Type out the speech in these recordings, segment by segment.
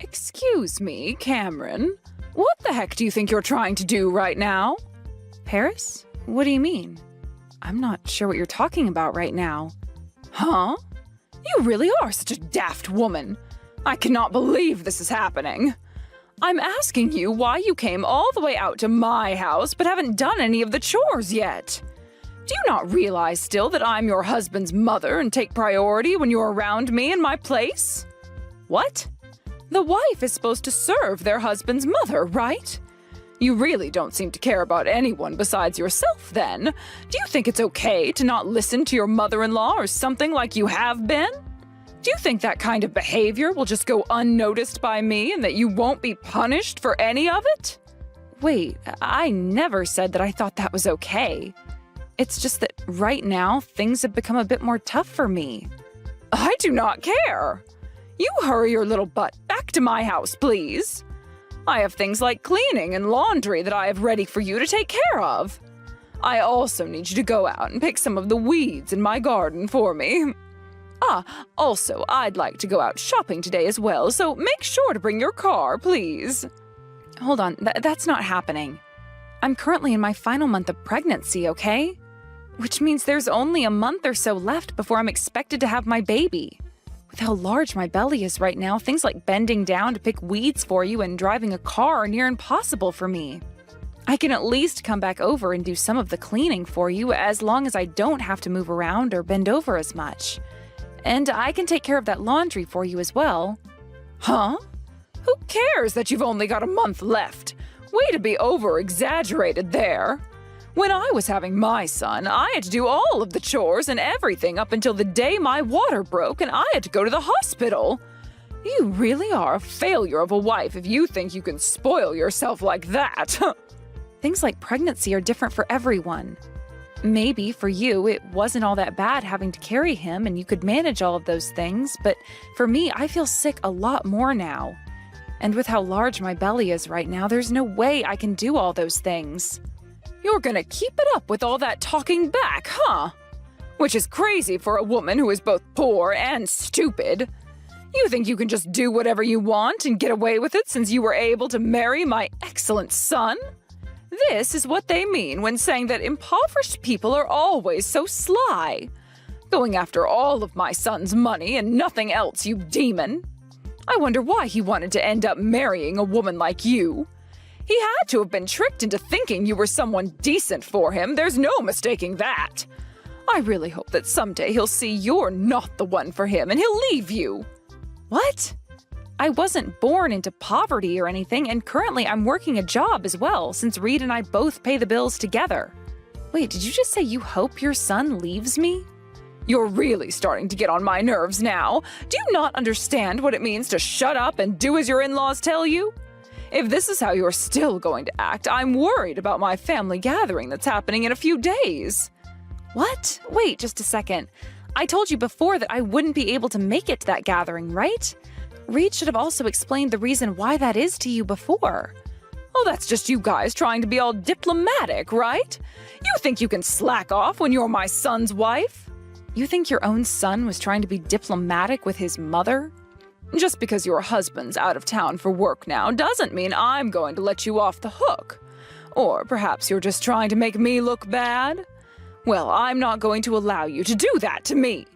Excuse me, Cameron. What the heck do you think you're trying to do right now? Paris? What do you mean? I'm not sure what you're talking about right now. Huh? You really are such a daft woman. I cannot believe this is happening. I'm asking you why you came all the way out to my house but haven't done any of the chores yet. Do you not realize still that I'm your husband's mother and take priority when you're around me in my place? What? The wife is supposed to serve their husband's mother, right? You really don't seem to care about anyone besides yourself, then. Do you think it's okay to not listen to your mother-in-law or something like you have been? Do you think that kind of behavior will just go unnoticed by me and that you won't be punished for any of it? Wait, I never said that I thought that was okay. It's just that right now, things have become a bit more tough for me. I do not care. You hurry your little butt back to my house, please. I have things like cleaning and laundry that I have ready for you to take care of. I also need you to go out and pick some of the weeds in my garden for me. Also, I'd like to go out shopping today as well, so make sure to bring your car, please. Hold on, that's not happening. I'm currently in my final month of pregnancy, okay? Which means there's only a month or so left before I'm expected to have my baby. With how large my belly is right now, things like bending down to pick weeds for you and driving a car are near impossible for me. I can at least come back over and do some of the cleaning for you as long as I don't have to move around or bend over as much. And I can take care of that laundry for you as well. Huh? Who cares that you've only got a month left? Way to be over-exaggerated there. When I was having my son, I had to do all of the chores and everything up until the day my water broke and I had to go to the hospital. You really are a failure of a wife if you think you can spoil yourself like that. Things like pregnancy are different for everyone. Maybe for you, it wasn't all that bad having to carry him and you could manage all of those things, but for me, I feel sick a lot more now. And with how large my belly is right now, there's no way I can do all those things. You're gonna keep it up with all that talking back, huh? Which is crazy for a woman who is both poor and stupid. You think you can just do whatever you want and get away with it since you were able to marry my excellent son? This is what they mean when saying that impoverished people are always so sly. Going after all of my son's money and nothing else, you demon. I wonder why he wanted to end up marrying a woman like you. He had to have been tricked into thinking you were someone decent for him. There's no mistaking that. I really hope that someday he'll see you're not the one for him and he'll leave you. What? I wasn't born into poverty or anything, and currently I'm working a job as well, since Reed and I both pay the bills together. Wait, did you just say you hope your son leaves me? You're really starting to get on my nerves now. Do you not understand what it means to shut up and do as your in-laws tell you? If this is how you're still going to act, I'm worried about my family gathering that's happening in a few days. What? Wait just a second. I told you before that I wouldn't be able to make it to that gathering, right? Reed should have also explained the reason why that is to you before. Oh, that's just you guys trying to be all diplomatic, right? You think you can slack off when you're my son's wife? You think your own son was trying to be diplomatic with his mother? Just because your husband's out of town for work now doesn't mean I'm going to let you off the hook. Or perhaps you're just trying to make me look bad? Well, I'm not going to allow you to do that to me.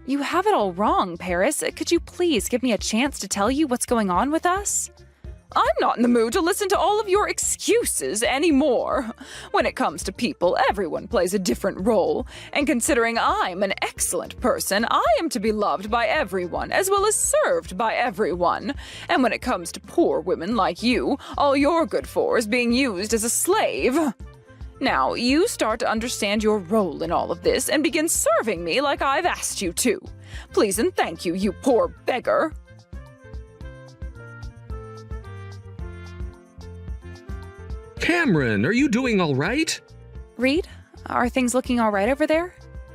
You have it all wrong, Paris. Could you please give me a chance to tell you what's going on with us? I'm not in the mood to listen to all of your excuses anymore. When it comes to people, everyone plays a different role. And considering I'm an excellent person, I am to be loved by everyone, as well as served by everyone. And when it comes to poor women like you, all you're good for is being used as a slave. Now, you start to understand your role in all of this and begin serving me like I've asked you to. Please and thank you, you poor beggar. Cameron, are you doing all right? Reed, are things looking all right over there?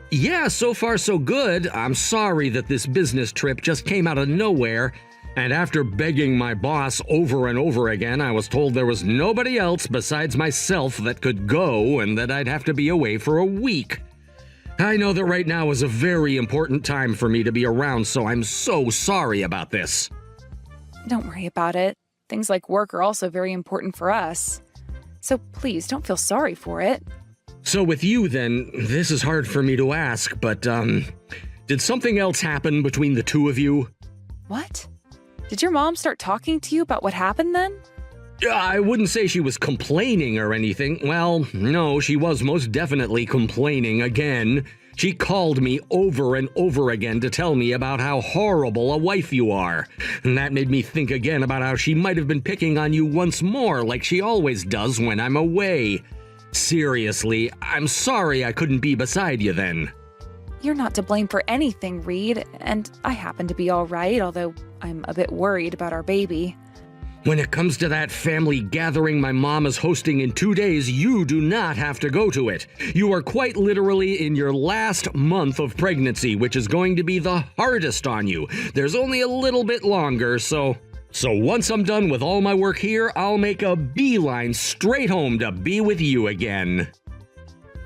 Yeah, so far so good. I'm sorry that this business trip just came out of nowhere. And after begging my boss over and over again, I was told there was nobody else besides myself that could go and that I'd have to be away for a week. I know that right now is a very important time for me to be around, so I'm so sorry about this. Don't worry about it. Things like work are also very important for us. So please don't feel sorry for it. So with you then, this is hard for me to ask, but, did something else happen between the two of you? What? Did your mom start talking to you about what happened then? I wouldn't say she was complaining or anything. Well, no, she was most definitely complaining again. She called me over and over again to tell me about how horrible a wife you are. And that made me think again about how she might have been picking on you once more like she always does when I'm away. Seriously, I'm sorry I couldn't be beside you then. You're not to blame for anything, Reed, and I happen to be all right, although I'm a bit worried about our baby. When it comes to that family gathering my mom is hosting in 2 days, you do not have to go to it. You are quite literally in your last month of pregnancy, which is going to be the hardest on you. There's only a little bit longer, so once I'm done with all my work here, I'll make a beeline straight home to be with you again.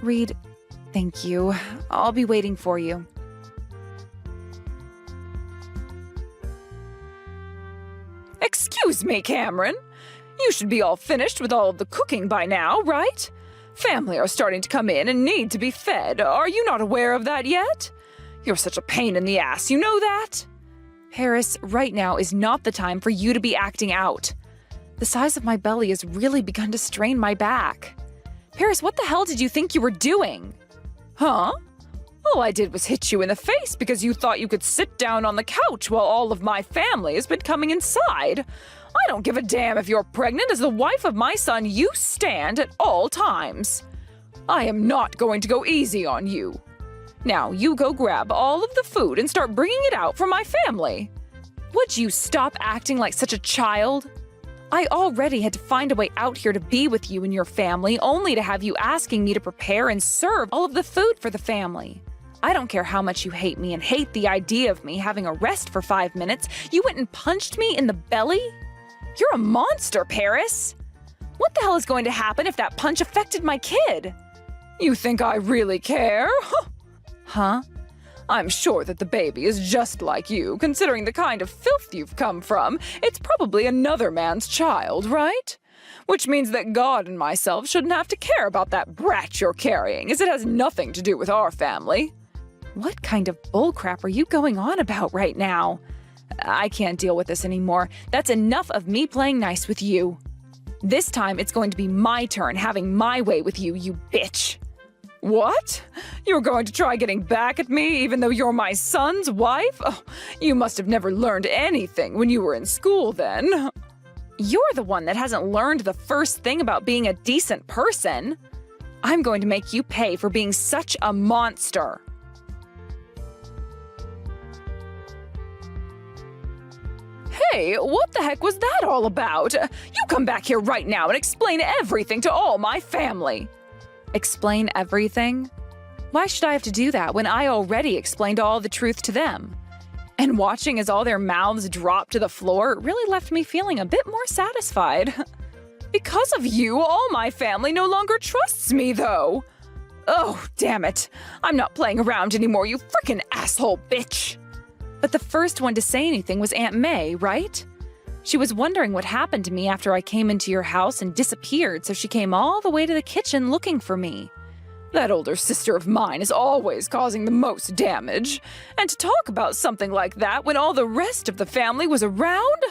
Reed, thank you. I'll be waiting for you. Excuse me, Cameron. You should be all finished with all of the cooking by now, right? Family are starting to come in and need to be fed. Are you not aware of that yet? You're such a pain in the ass, you know that? Paris, right now is not the time for you to be acting out. The size of my belly has really begun to strain my back. Paris, what the hell did you think you were doing? Huh? All I did was hit you in the face because you thought you could sit down on the couch while all of my family has been coming inside. I don't give a damn if you're pregnant. As the wife of my son, you stand at all times. I am not going to go easy on you. Now, you go grab all of the food and start bringing it out for my family. Would you stop acting like such a child? I already had to find a way out here to be with you and your family, only to have you asking me to prepare and serve all of the food for the family. I don't care how much you hate me and hate the idea of me having a rest for 5 minutes. You went and punched me in the belly? You're a monster, Paris. What the hell is going to happen if that punch affected my kid? You think I really care? Huh? I'm sure that the baby is just like you, considering the kind of filth you've come from. It's probably another man's child, right? Which means that God and myself shouldn't have to care about that brat you're carrying, as it has nothing to do with our family. What kind of bullcrap are you going on about right now? I can't deal with this anymore. That's enough of me playing nice with you. This time it's going to be my turn having my way with you, you bitch. What? You're going to try getting back at me even though you're my son's wife? Oh, you must have never learned anything when you were in school then. You're the one that hasn't learned the first thing about being a decent person. I'm going to make you pay for being such a monster. Hey, what the heck was that all about? You come back here right now and explain everything to all my family. Explain everything? Why should I have to do that when I already explained all the truth to them? And watching as all their mouths dropped to the floor really left me feeling a bit more satisfied. Because of you, all my family no longer trusts me, though. Oh, damn it. I'm not playing around anymore, you frickin' asshole bitch. But the first one to say anything was Aunt May, right? She was wondering what happened to me after I came into your house and disappeared, so she came all the way to the kitchen looking for me. That older sister of mine is always causing the most damage. And to talk about something like that when all the rest of the family was around?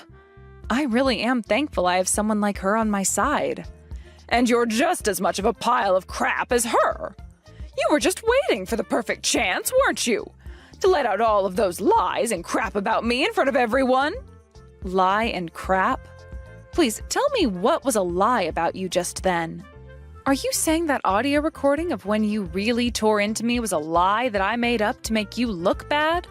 I really am thankful I have someone like her on my side. And you're just as much of a pile of crap as her. You were just waiting for the perfect chance, weren't you? To let out all of those lies and crap about me in front of everyone. Lie and crap? Please tell me what was a lie about you just then. Are you saying that audio recording of when you really tore into me was a lie that I made up to make you look bad?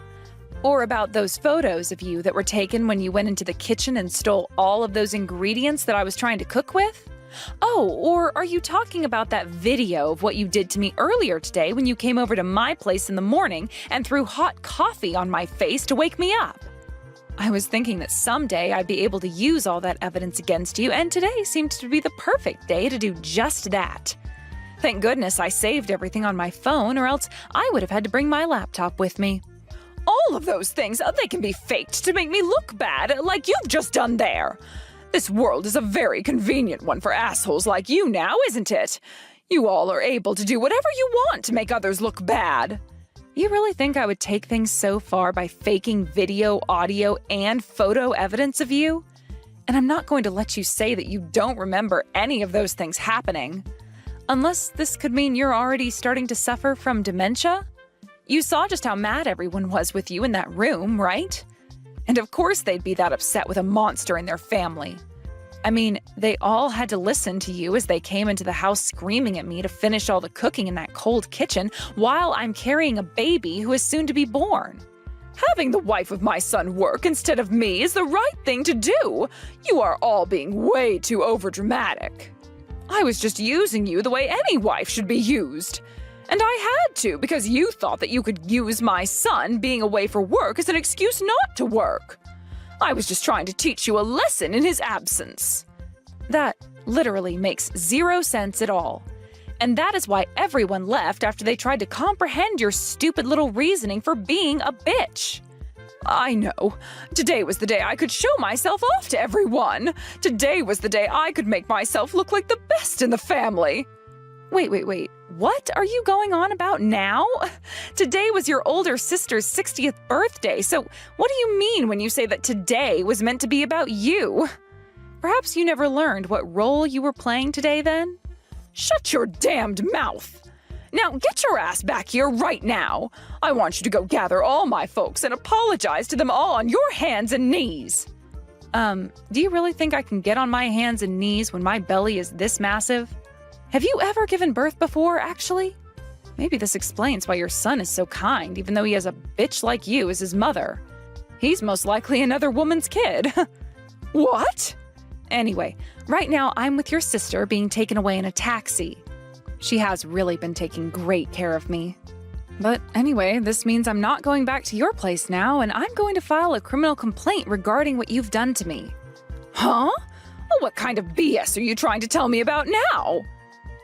Or about those photos of you that were taken when you went into the kitchen and stole all of those ingredients that I was trying to cook with? Oh, or are you talking about that video of what you did to me earlier today when you came over to my place in the morning and threw hot coffee on my face to wake me up? I was thinking that someday I'd be able to use all that evidence against you, and today seemed to be the perfect day to do just that. Thank goodness I saved everything on my phone, or else I would have had to bring my laptop with me. All of those things, they can be faked to make me look bad, like you've just done there. This world is a very convenient one for assholes like you now, isn't it? You all are able to do whatever you want to make others look bad. You really think I would take things so far by faking video, audio, and photo evidence of you? And I'm not going to let you say that you don't remember any of those things happening. Unless this could mean you're already starting to suffer from dementia? You saw just how mad everyone was with you in that room, right? And of course they'd be that upset with a monster in their family. I mean, they all had to listen to you as they came into the house screaming at me to finish all the cooking in that cold kitchen while I'm carrying a baby who is soon to be born. Having the wife of my son work instead of me is the right thing to do. You are all being way too overdramatic. I was just using you the way any wife should be used. And I had to because you thought that you could use my son being away for work as an excuse not to work. I was just trying to teach you a lesson in his absence. That literally makes 0 sense at all. And that is why everyone left after they tried to comprehend your stupid little reasoning for being a bitch. I know. Today was the day I could show myself off to everyone. Today was the day I could make myself look like the best in the family. Wait. What are you going on about now? Today was your older sister's 60th birthday, so what do you mean when you say that today was meant to be about you? Perhaps you never learned what role you were playing today then? Shut your damned mouth! Now get your ass back here right now! I want you to go gather all my folks and apologize to them all on your hands and knees! Do you really think I can get on my hands and knees when my belly is this massive? Have you ever given birth before, actually? Maybe this explains why your son is so kind, even though he has a bitch like you as his mother. He's most likely another woman's kid. What? Anyway, right now I'm with your sister being taken away in a taxi. She has really been taking great care of me. But anyway, this means I'm not going back to your place now, and I'm going to file a criminal complaint regarding what you've done to me. Huh? Well, what kind of BS are you trying to tell me about now?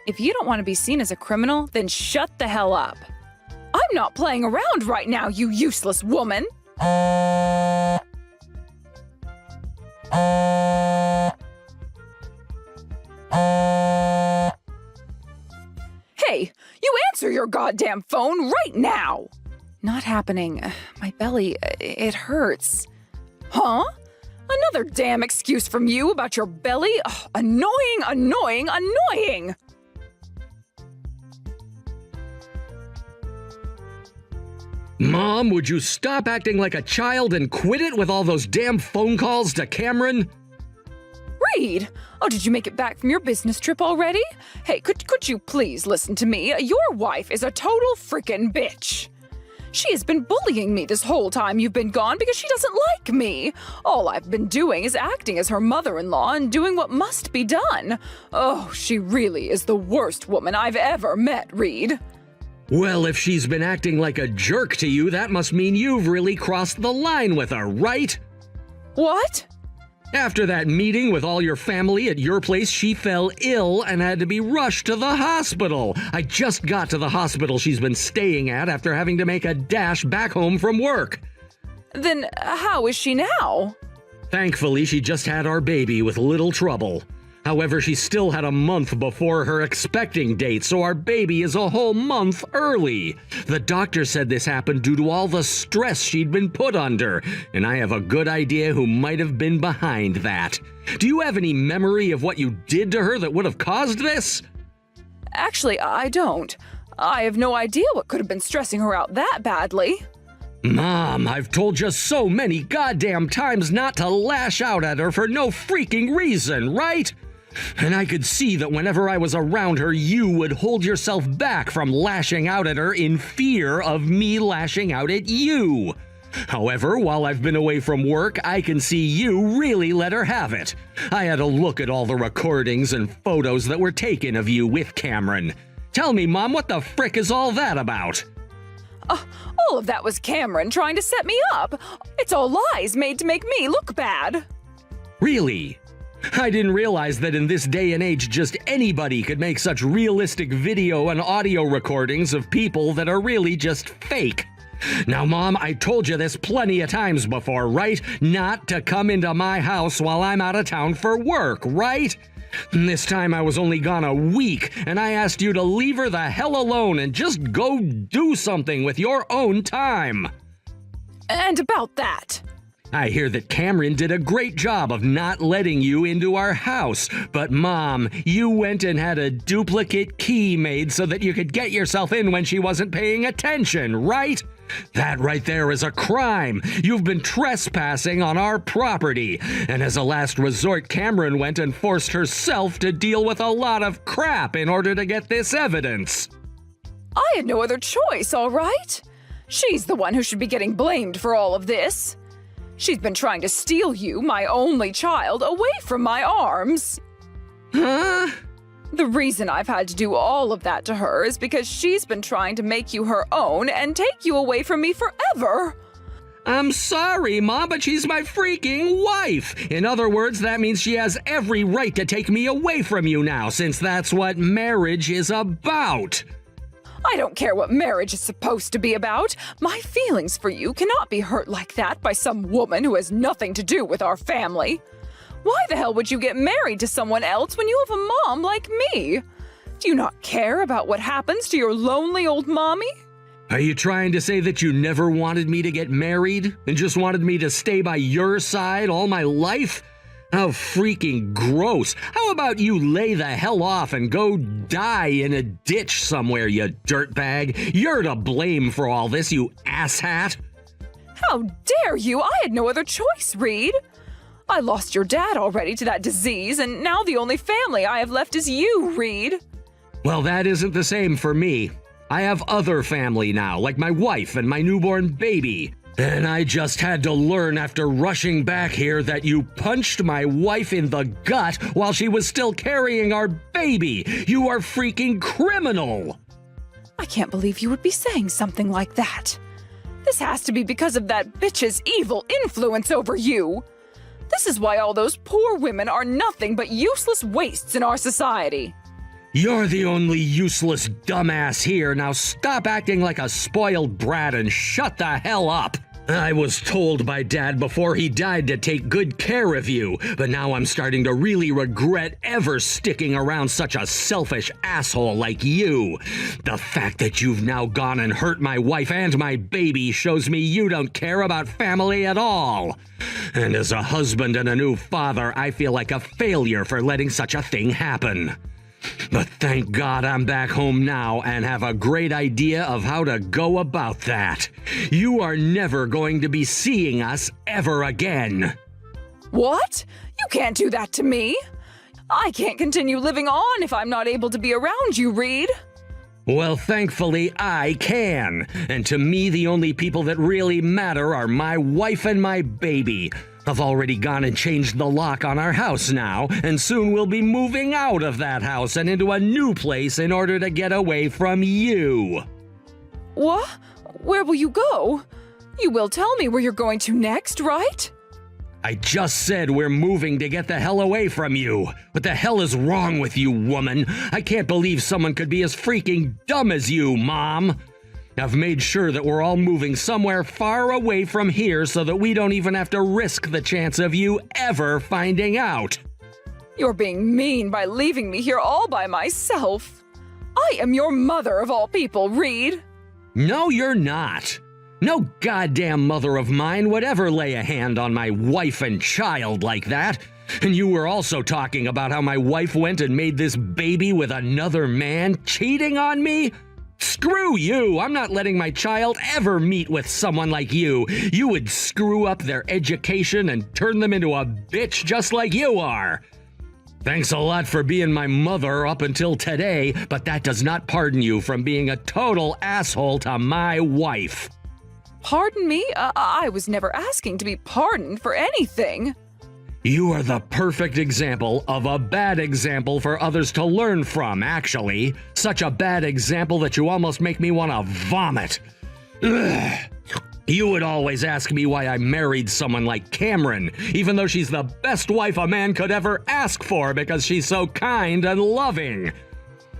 If you don't want to be seen as a criminal, then shut the hell up. I'm not playing around right now, you useless woman! Hey, you answer your goddamn phone right now! Not happening. My belly, it hurts. Huh? Another damn excuse from you about your belly? Ugh, annoying! Mom, would you stop acting like a child and quit it with all those damn phone calls to Cameron? Reed! Oh, did you make it back from your business trip already? Hey, could you please listen to me? Your wife is a total frickin' bitch. She has been bullying me this whole time you've been gone because she doesn't like me. All I've been doing is acting as her mother-in-law and doing what must be done. Oh, she really is the worst woman I've ever met, Reed. Well, if she's been acting like a jerk to you, that must mean you've really crossed the line with her, right? What? After that meeting with all your family at your place, she fell ill and had to be rushed to the hospital. I just got to the hospital she's been staying at after having to make a dash back home from work. Then how is she now? Thankfully, she just had our baby with little trouble. However, she still had a month before her expecting date, so our baby is a whole month early. The doctor said this happened due to all the stress she'd been put under, and I have a good idea who might have been behind that. Do you have any memory of what you did to her that would have caused this? Actually, I don't. I have no idea what could have been stressing her out that badly. Mom, I've told you so many goddamn times not to lash out at her for no freaking reason, right? And I could see that whenever I was around her, you would hold yourself back from lashing out at her in fear of me lashing out at you. However, while I've been away from work, I can see you really let her have it. I had a look at all the recordings and photos that were taken of you with Cameron. Tell me, Mom, what the frick is all that about? All of that was Cameron trying to set me up. It's all lies made to make me look bad. Really? I didn't realize that in this day and age just anybody could make such realistic video and audio recordings of people that are really just fake. Now, Mom, I told you this plenty of times before, right? Not to come into my house while I'm out of town for work, right? And this time I was only gone a week, and I asked you to leave her the hell alone and just go do something with your own time. And about that. I hear that Cameron did a great job of not letting you into our house, but Mom, you went and had a duplicate key made so that you could get yourself in when she wasn't paying attention, right? That right there is a crime. You've been trespassing on our property, and as a last resort, Cameron went and forced herself to deal with a lot of crap in order to get this evidence. I had no other choice, all right? She's the one who should be getting blamed for all of this. She's been trying to steal you, my only child, away from my arms. Huh? The reason I've had to do all of that to her is because she's been trying to make you her own and take you away from me forever. I'm sorry, Mom, but she's my freaking wife. In other words, that means she has every right to take me away from you now, since that's what marriage is about. I don't care what marriage is supposed to be about. My feelings for you cannot be hurt like that by some woman who has nothing to do with our family. Why the hell would you get married to someone else when you have a mom like me? Do you not care about what happens to your lonely old mommy? Are you trying to say that you never wanted me to get married and just wanted me to stay by your side all my life? How freaking gross. How about you lay the hell off and go die in a ditch somewhere, you dirtbag? You're to blame for all this, you asshat. How dare you? I had no other choice, Reed. I lost your dad already to that disease, and now the only family I have left is you, Reed. Well, that isn't the same for me. I have other family now, like my wife and my newborn baby. And I just had to learn after rushing back here that you punched my wife in the gut while she was still carrying our baby. You are freaking criminal. I can't believe you would be saying something like that. This has to be because of that bitch's evil influence over you. This is why all those poor women are nothing but useless wastes in our society. You're the only useless dumbass here. Now stop acting like a spoiled brat and shut the hell up. I was told by Dad before he died to take good care of you, but now I'm starting to really regret ever sticking around such a selfish asshole like you. The fact that you've now gone and hurt my wife and my baby shows me you don't care about family at all. And as a husband and a new father, I feel like a failure for letting such a thing happen. But thank God I'm back home now and have a great idea of how to go about that. You are never going to be seeing us ever again. What? You can't do that to me. I can't continue living on if I'm not able to be around you, Reed. Well, thankfully, I can. And to me, the only people that really matter are my wife and my baby. I've already gone and changed the lock on our house now, and soon we'll be moving out of that house and into a new place in order to get away from you. What? Where will you go? You will tell me where you're going to next, right? I just said we're moving to get the hell away from you. What the hell is wrong with you, woman? I can't believe someone could be as freaking dumb as you, Mom. I've made sure that we're all moving somewhere far away from here so that we don't even have to risk the chance of you ever finding out. You're being mean by leaving me here all by myself. I am your mother of all people, Reed. No, you're not. No goddamn mother of mine would ever lay a hand on my wife and child like that. And you were also talking about how my wife went and made this baby with another man, cheating on me? Screw you! I'm not letting my child ever meet with someone like you. You would screw up their education and turn them into a bitch just like you are. Thanks a lot for being my mother up until today, but that does not pardon you from being a total asshole to my wife. Pardon me? I was never asking to be pardoned for anything. You are the perfect example of a bad example for others to learn from, actually. Such a bad example that you almost make me want to vomit. Ugh. You would always ask me why I married someone like Cameron, even though she's the best wife a man could ever ask for because she's so kind and loving.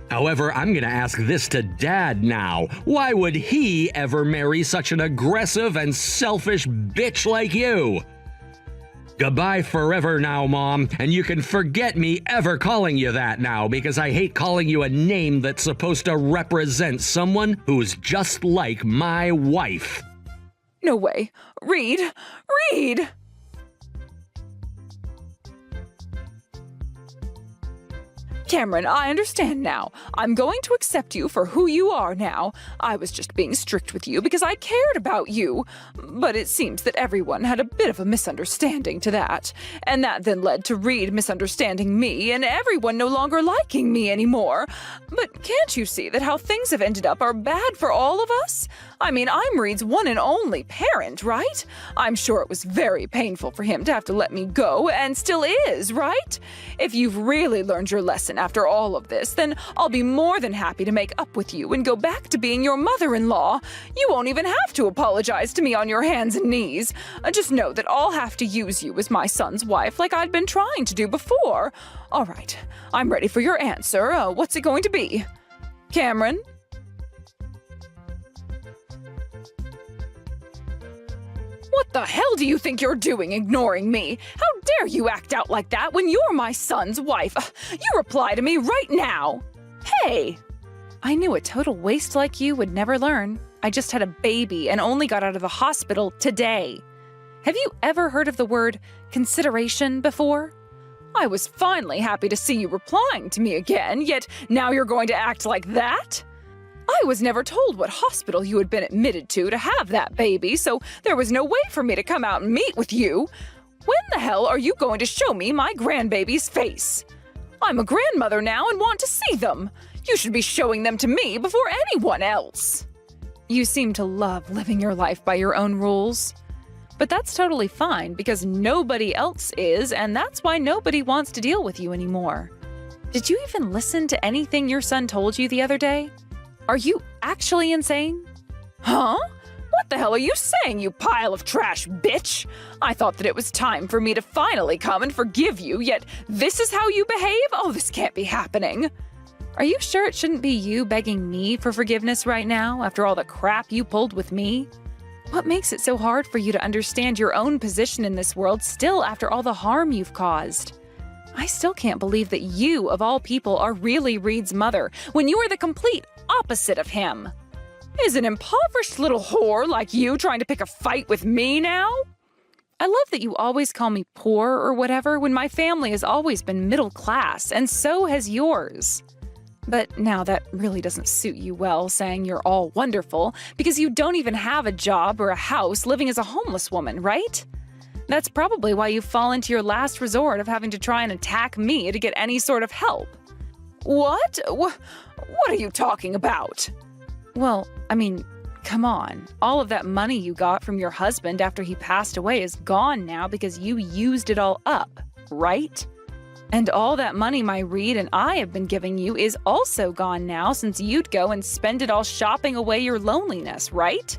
However, I'm going to ask this to Dad now. Why would he ever marry such an aggressive and selfish bitch like you? Goodbye forever now, Mom, and you can forget me ever calling you that now because I hate calling you a name that's supposed to represent someone who's just like my wife. No way. Reed! Reed! Cameron, I understand now. I'm going to accept you for who you are now. I was just being strict with you because I cared about you. But it seems that everyone had a bit of a misunderstanding to that. And that then led to Reed misunderstanding me and everyone no longer liking me anymore. But can't you see that how things have ended up are bad for all of us? I mean, I'm Reed's one and only parent, right? I'm sure it was very painful for him to have to let me go, and still is, right? If you've really learned your lesson after all of this, then I'll be more than happy to make up with you and go back to being your mother-in-law. You won't even have to apologize to me on your hands and knees. Just know that I'll have to use you as my son's wife like I'd been trying to do before. All right, I'm ready for your answer. What's it going to be? Cameron? What the hell do you think you're doing ignoring me? How dare you act out like that when you're my son's wife? You reply to me right now. Hey! I knew a total waste like you would never learn. I just had a baby and only got out of the hospital today. Have you ever heard of the word consideration before? I was finally happy to see you replying to me again, yet now you're going to act like that? I was never told what hospital you had been admitted to have that baby, so there was no way for me to come out and meet with you. When the hell are you going to show me my grandbaby's face? I'm a grandmother now and want to see them. You should be showing them to me before anyone else. You seem to love living your life by your own rules. But that's totally fine because nobody else is, and that's why nobody wants to deal with you anymore. Did you even listen to anything your son told you the other day? Are you actually insane? Huh? What the hell are you saying, you pile of trash, bitch? I thought that it was time for me to finally come and forgive you, yet this is how you behave? Oh, this can't be happening. Are you sure it shouldn't be you begging me for forgiveness right now after all the crap you pulled with me? What makes it so hard for you to understand your own position in this world still after all the harm you've caused? I still can't believe that you, of all people, are really Reed's mother when you are the complete opposite of him. Is an impoverished little whore like you trying to pick a fight with me now? I love that you always call me poor or whatever when my family has always been middle class, and so has yours. But now that really doesn't suit you well, saying you're all wonderful, because you don't even have a job or a house living as a homeless woman, right? That's probably why you fall into your last resort of having to try and attack me to get any sort of help. What? What are you talking about? Well, I mean, come on. All of that money you got from your husband after he passed away is gone now because you used it all up, right? And all that money my Reed and I have been giving you is also gone now since you'd go and spend it all shopping away your loneliness, right?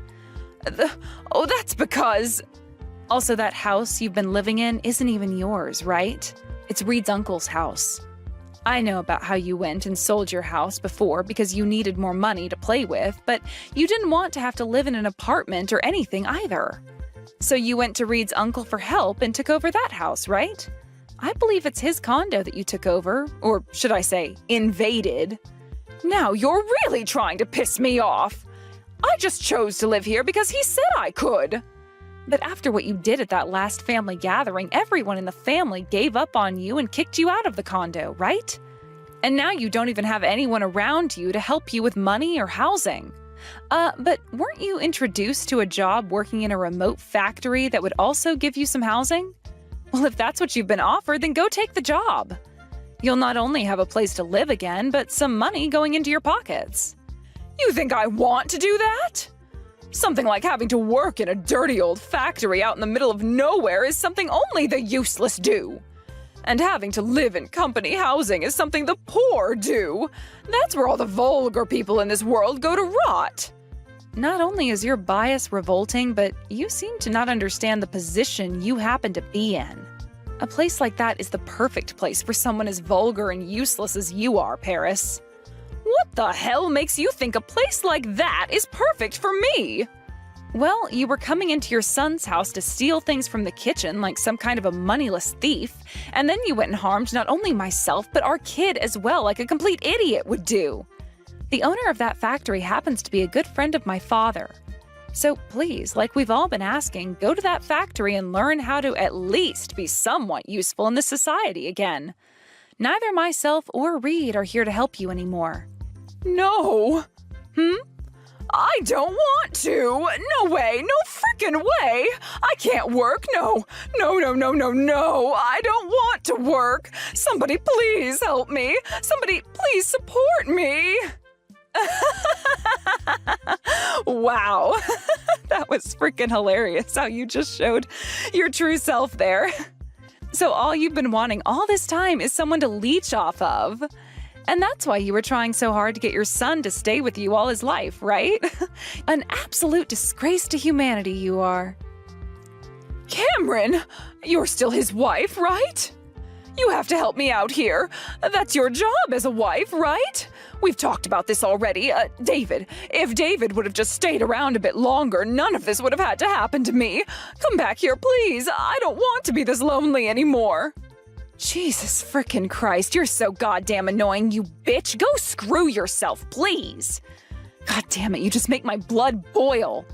Oh, that's because… Also, that house you've been living in isn't even yours, right? It's Reed's uncle's house. I know about how you went and sold your house before because you needed more money to play with, but you didn't want to have to live in an apartment or anything either. So you went to Reed's uncle for help and took over that house, right? I believe it's his condo that you took over, or should I say, invaded. Now you're really trying to piss me off. I just chose to live here because he said I could. But after what you did at that last family gathering, everyone in the family gave up on you and kicked you out of the condo, right? And now you don't even have anyone around you to help you with money or housing. But weren't you introduced to a job working in a remote factory that would also give you some housing? Well, if that's what you've been offered, then go take the job. You'll not only have a place to live again, but some money going into your pockets. You think I want to do that? Something like having to work in a dirty old factory out in the middle of nowhere is something only the useless do. And having to live in company housing is something the poor do. That's where all the vulgar people in this world go to rot. Not only is your bias revolting, but you seem to not understand the position you happen to be in. A place like that is the perfect place for someone as vulgar and useless as you are, Paris. the hell makes you think a place like that is perfect for me? Well, you were coming into your son's house to steal things from the kitchen like some kind of a moneyless thief, and then you went and harmed not only myself but our kid as well, like a complete idiot would do. The owner of that factory happens to be a good friend of my father. So please, like we've all been asking, go to that factory and learn how to at least be somewhat useful in this society again. Neither myself or Reed are here to help you anymore. No. I don't want to. No way. No frickin' way. I can't work. No. No. I don't want to work. Somebody please help me. Somebody please support me. Wow. That was frickin' hilarious how you just showed your true self there. So all you've been wanting all this time is someone to leech off of. And that's why you were trying so hard to get your son to stay with you all his life, right? An absolute disgrace to humanity you are. Cameron, you're still his wife, right? You have to help me out here. That's your job as a wife, right? We've talked about this already. David, if David would have just stayed around a bit longer, none of this would have had to happen to me. Come back here, please. I don't want to be this lonely anymore. Jesus frickin' Christ, you're so goddamn annoying, you bitch. Go screw yourself, please. God damn it, you just make my blood boil.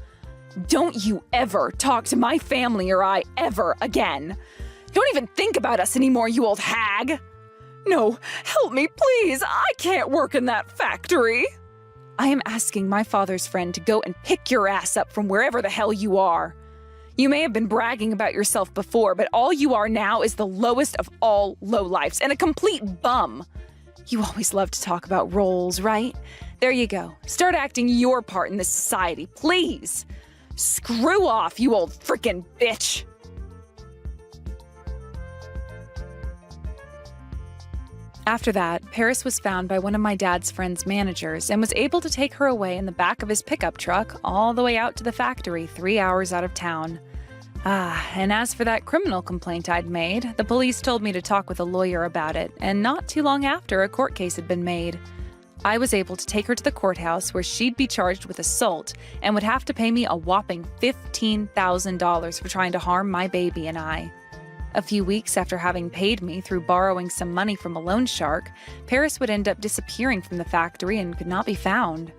Don't you ever talk to my family or I ever again. Don't even think about us anymore, you old hag. No, help me, please. I can't work in that factory. I am asking my father's friend to go and pick your ass up from wherever the hell you are. You may have been bragging about yourself before, but all you are now is the lowest of all lowlifes and a complete bum. You always love to talk about roles, right? There you go. Start acting your part in this society, please. Screw off, you old frickin' bitch. After that, Paris was found by one of my dad's friend's managers and was able to take her away in the back of his pickup truck all the way out to the factory 3 hours out of town. And as for that criminal complaint I'd made, the police told me to talk with a lawyer about it, and not too long after, a court case had been made. I was able to take her to the courthouse where she'd be charged with assault and would have to pay me a whopping $15,000 for trying to harm my baby and I. A few weeks after having paid me through borrowing some money from a loan shark, Paris would end up disappearing from the factory and could not be found.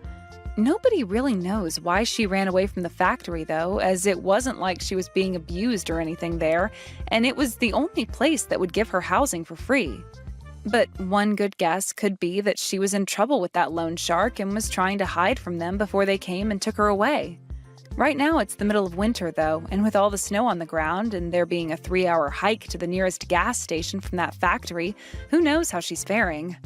Nobody really knows why she ran away from the factory, though, as it wasn't like she was being abused or anything there, and it was the only place that would give her housing for free. But one good guess could be that she was in trouble with that loan shark and was trying to hide from them before they came and took her away. Right now it's the middle of winter, though, and with all the snow on the ground and there being a 3-hour hike to the nearest gas station from that factory, who knows how she's faring.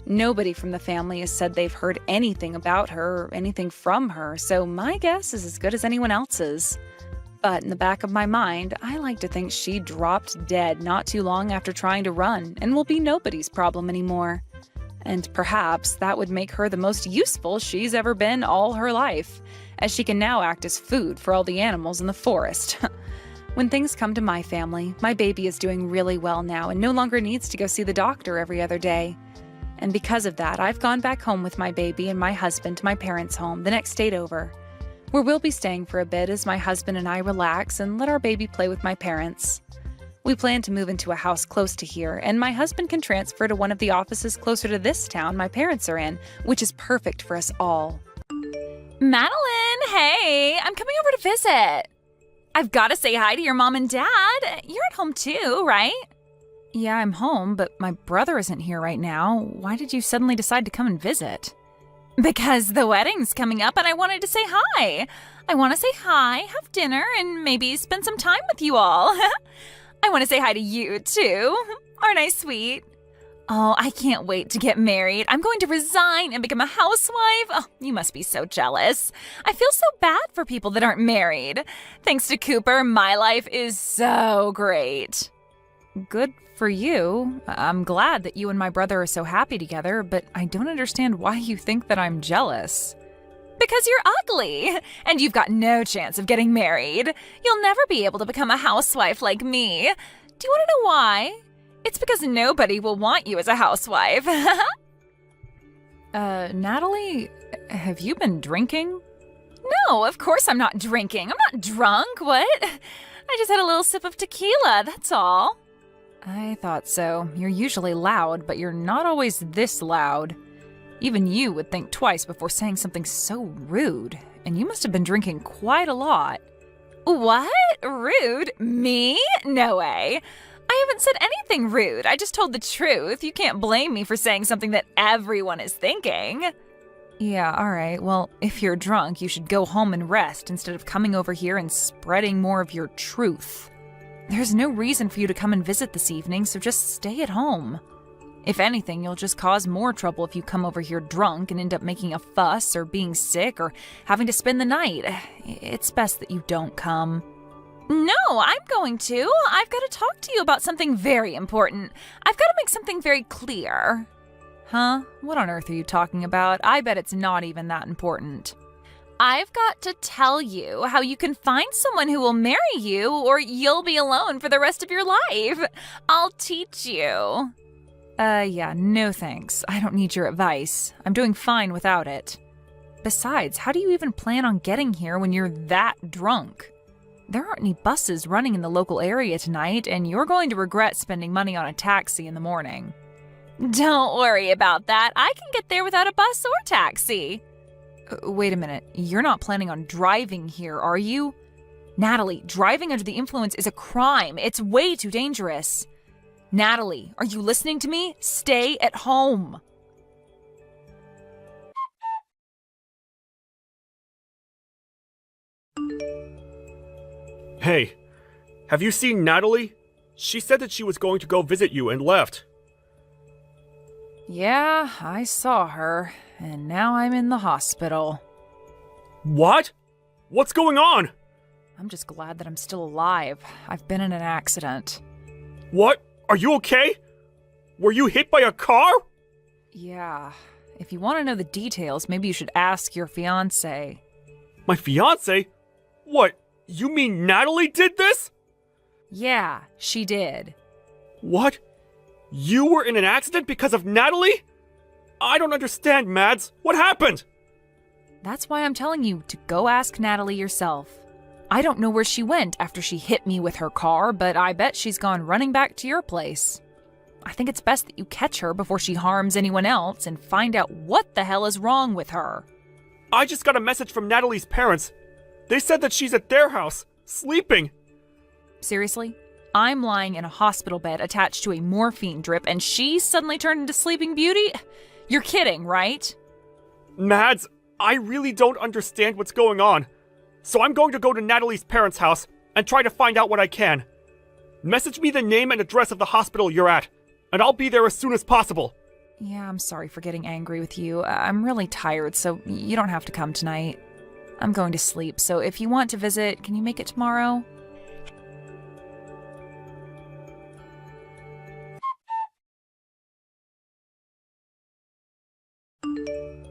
Nobody from the family has said they've heard anything about her or anything from her, so my guess is as good as anyone else's. But in the back of my mind, I like to think she dropped dead not too long after trying to run and will be nobody's problem anymore. And perhaps that would make her the most useful she's ever been all her life, as she can now act as food for all the animals in the forest. When things come to my family, my baby is doing really well now and no longer needs to go see the doctor every other day. And because of that, I've gone back home with my baby and my husband to my parents' home, the next state over, where we'll be staying for a bit as my husband and I relax and let our baby play with my parents. We plan to move into a house close to here, and my husband can transfer to one of the offices closer to this town my parents are in, which is perfect for us all. Madeline, hey, I'm coming over to visit. I've got to say hi to your mom and dad. You're at home too, right? Yeah, I'm home, but my brother isn't here right now. Why did you suddenly decide to come and visit? Because the wedding's coming up and I wanted to say hi. I want to say hi, have dinner, and maybe spend some time with you all. I want to say hi to you too. Aren't I sweet? Oh, I can't wait to get married. I'm going to resign and become a housewife. Oh, you must be so jealous. I feel so bad for people that aren't married. Thanks to Cooper, my life is so great. Good for you. I'm glad that you and my brother are so happy together, but I don't understand why you think that I'm jealous. Because you're ugly, and you've got no chance of getting married. You'll never be able to become a housewife like me. Do you want to know why? It's because nobody will want you as a housewife. Natalie, have you been drinking? No, of course I'm not drinking. I'm not drunk, what? I just had a little sip of tequila, that's all. I thought so. You're usually loud, but you're not always this loud. Even you would think twice before saying something so rude, and you must have been drinking quite a lot. What? Rude? Me? No way. I haven't said anything rude. I just told the truth. You can't blame me for saying something that everyone is thinking. Yeah, all right. Well, if you're drunk, you should go home and rest instead of coming over here and spreading more of your truth. There's no reason for you to come and visit this evening, so just stay at home. If anything, you'll just cause more trouble if you come over here drunk and end up making a fuss or being sick or having to spend the night. It's best that you don't come. No, I'm going to. I've got to talk to you about something very important. I've got to make something very clear. Huh? What on earth are you talking about? I bet it's not even that important. I've got to tell you how you can find someone who will marry you or you'll be alone for the rest of your life. I'll teach you. Yeah, no thanks. I don't need your advice. I'm doing fine without it. Besides, how do you even plan on getting here when you're that drunk? There aren't any buses running in the local area tonight, and you're going to regret spending money on a taxi in the morning. Don't worry about that. I can get there without a bus or taxi. Wait a minute. You're not planning on driving here, are you? Natalie, driving under the influence is a crime. It's way too dangerous. Natalie, are you listening to me? Stay at home. Hey, have you seen Natalie? She said that she was going to go visit you and left. Yeah, I saw her, and now I'm in the hospital. What? What's going on? I'm just glad that I'm still alive. I've been in an accident. What? Are you okay? Were you hit by a car? Yeah. If you want to know the details, maybe you should ask your fiancé. My fiancé? What? You mean Natalie did this? Yeah, she did. What? You were in an accident because of Natalie? I don't understand, Mads. What happened? That's why I'm telling you to go ask Natalie yourself. I don't know where she went after she hit me with her car, but I bet she's gone running back to your place. I think it's best that you catch her before she harms anyone else and find out what the hell is wrong with her. I just got a message from Natalie's parents. They said that she's at their house, sleeping. Seriously? I'm lying in a hospital bed attached to a morphine drip and she suddenly turned into Sleeping Beauty? You're kidding, right? Mads, I really don't understand what's going on. So I'm going to go to Natalie's parents' house and try to find out what I can. Message me the name and address of the hospital you're at, and I'll be there as soon as possible. Yeah, I'm sorry for getting angry with you. I'm really tired, so you don't have to come tonight. I'm going to sleep, so if you want to visit, can you make it tomorrow?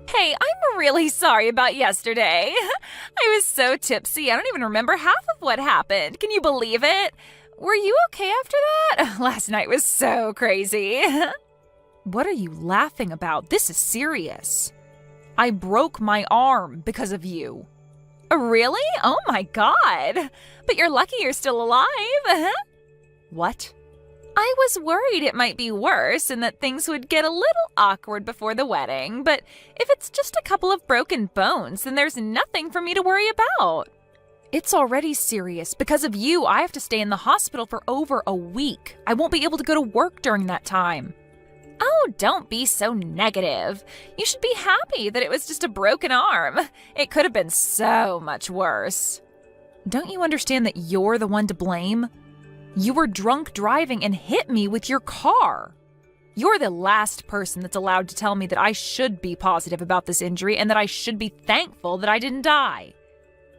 Hey, I'm really sorry about yesterday. I was so tipsy, I don't even remember half of what happened. Can you believe it? Were you okay after that? Last night was so crazy. What are you laughing about? This is serious. I broke my arm because of you. Really? Oh my god. But you're lucky you're still alive. What? I was worried it might be worse and that things would get a little awkward before the wedding, but if it's just a couple of broken bones, then there's nothing for me to worry about. It's already serious. Because of you, I have to stay in the hospital for over a week. I won't be able to go to work during that time. Oh, don't be so negative. You should be happy that it was just a broken arm. It could have been so much worse. Don't you understand that you're the one to blame? You were drunk driving and hit me with your car. You're the last person that's allowed to tell me that I should be positive about this injury and that I should be thankful that I didn't die.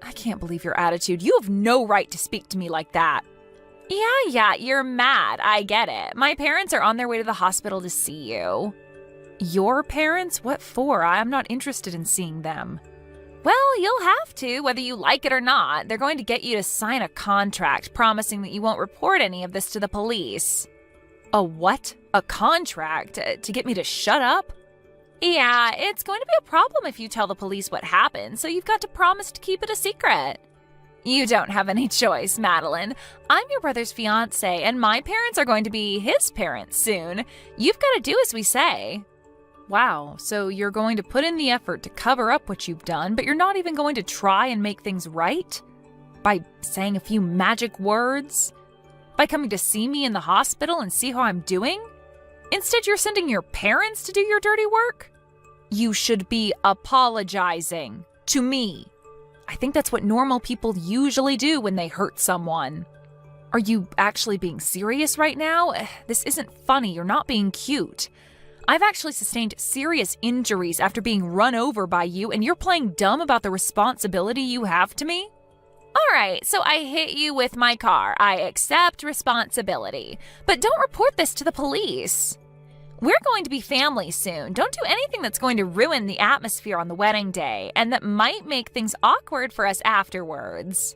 I can't believe your attitude. You have no right to speak to me like that. Yeah, you're mad. I get it. My parents are on their way to the hospital to see you. Your parents? What for? I'm not interested in seeing them. Well, you'll have to, whether you like it or not. They're going to get you to sign a contract promising that you won't report any of this to the police. A what? A contract? To get me to shut up? Yeah, it's going to be a problem if you tell the police what happened, so you've got to promise to keep it a secret. You don't have any choice, Madeline. I'm your brother's fiancé, and my parents are going to be his parents soon. You've got to do as we say. Wow, so you're going to put in the effort to cover up what you've done, but you're not even going to try and make things right? By saying a few magic words? By coming to see me in the hospital and see how I'm doing? Instead, you're sending your parents to do your dirty work? You should be apologizing to me. I think that's what normal people usually do when they hurt someone. Are you actually being serious right now? This isn't funny. You're not being cute. I've actually sustained serious injuries after being run over by you, and you're playing dumb about the responsibility you have to me? All right, so I hit you with my car. I accept responsibility. But don't report this to the police. We're going to be family soon. Don't do anything that's going to ruin the atmosphere on the wedding day, and that might make things awkward for us afterwards.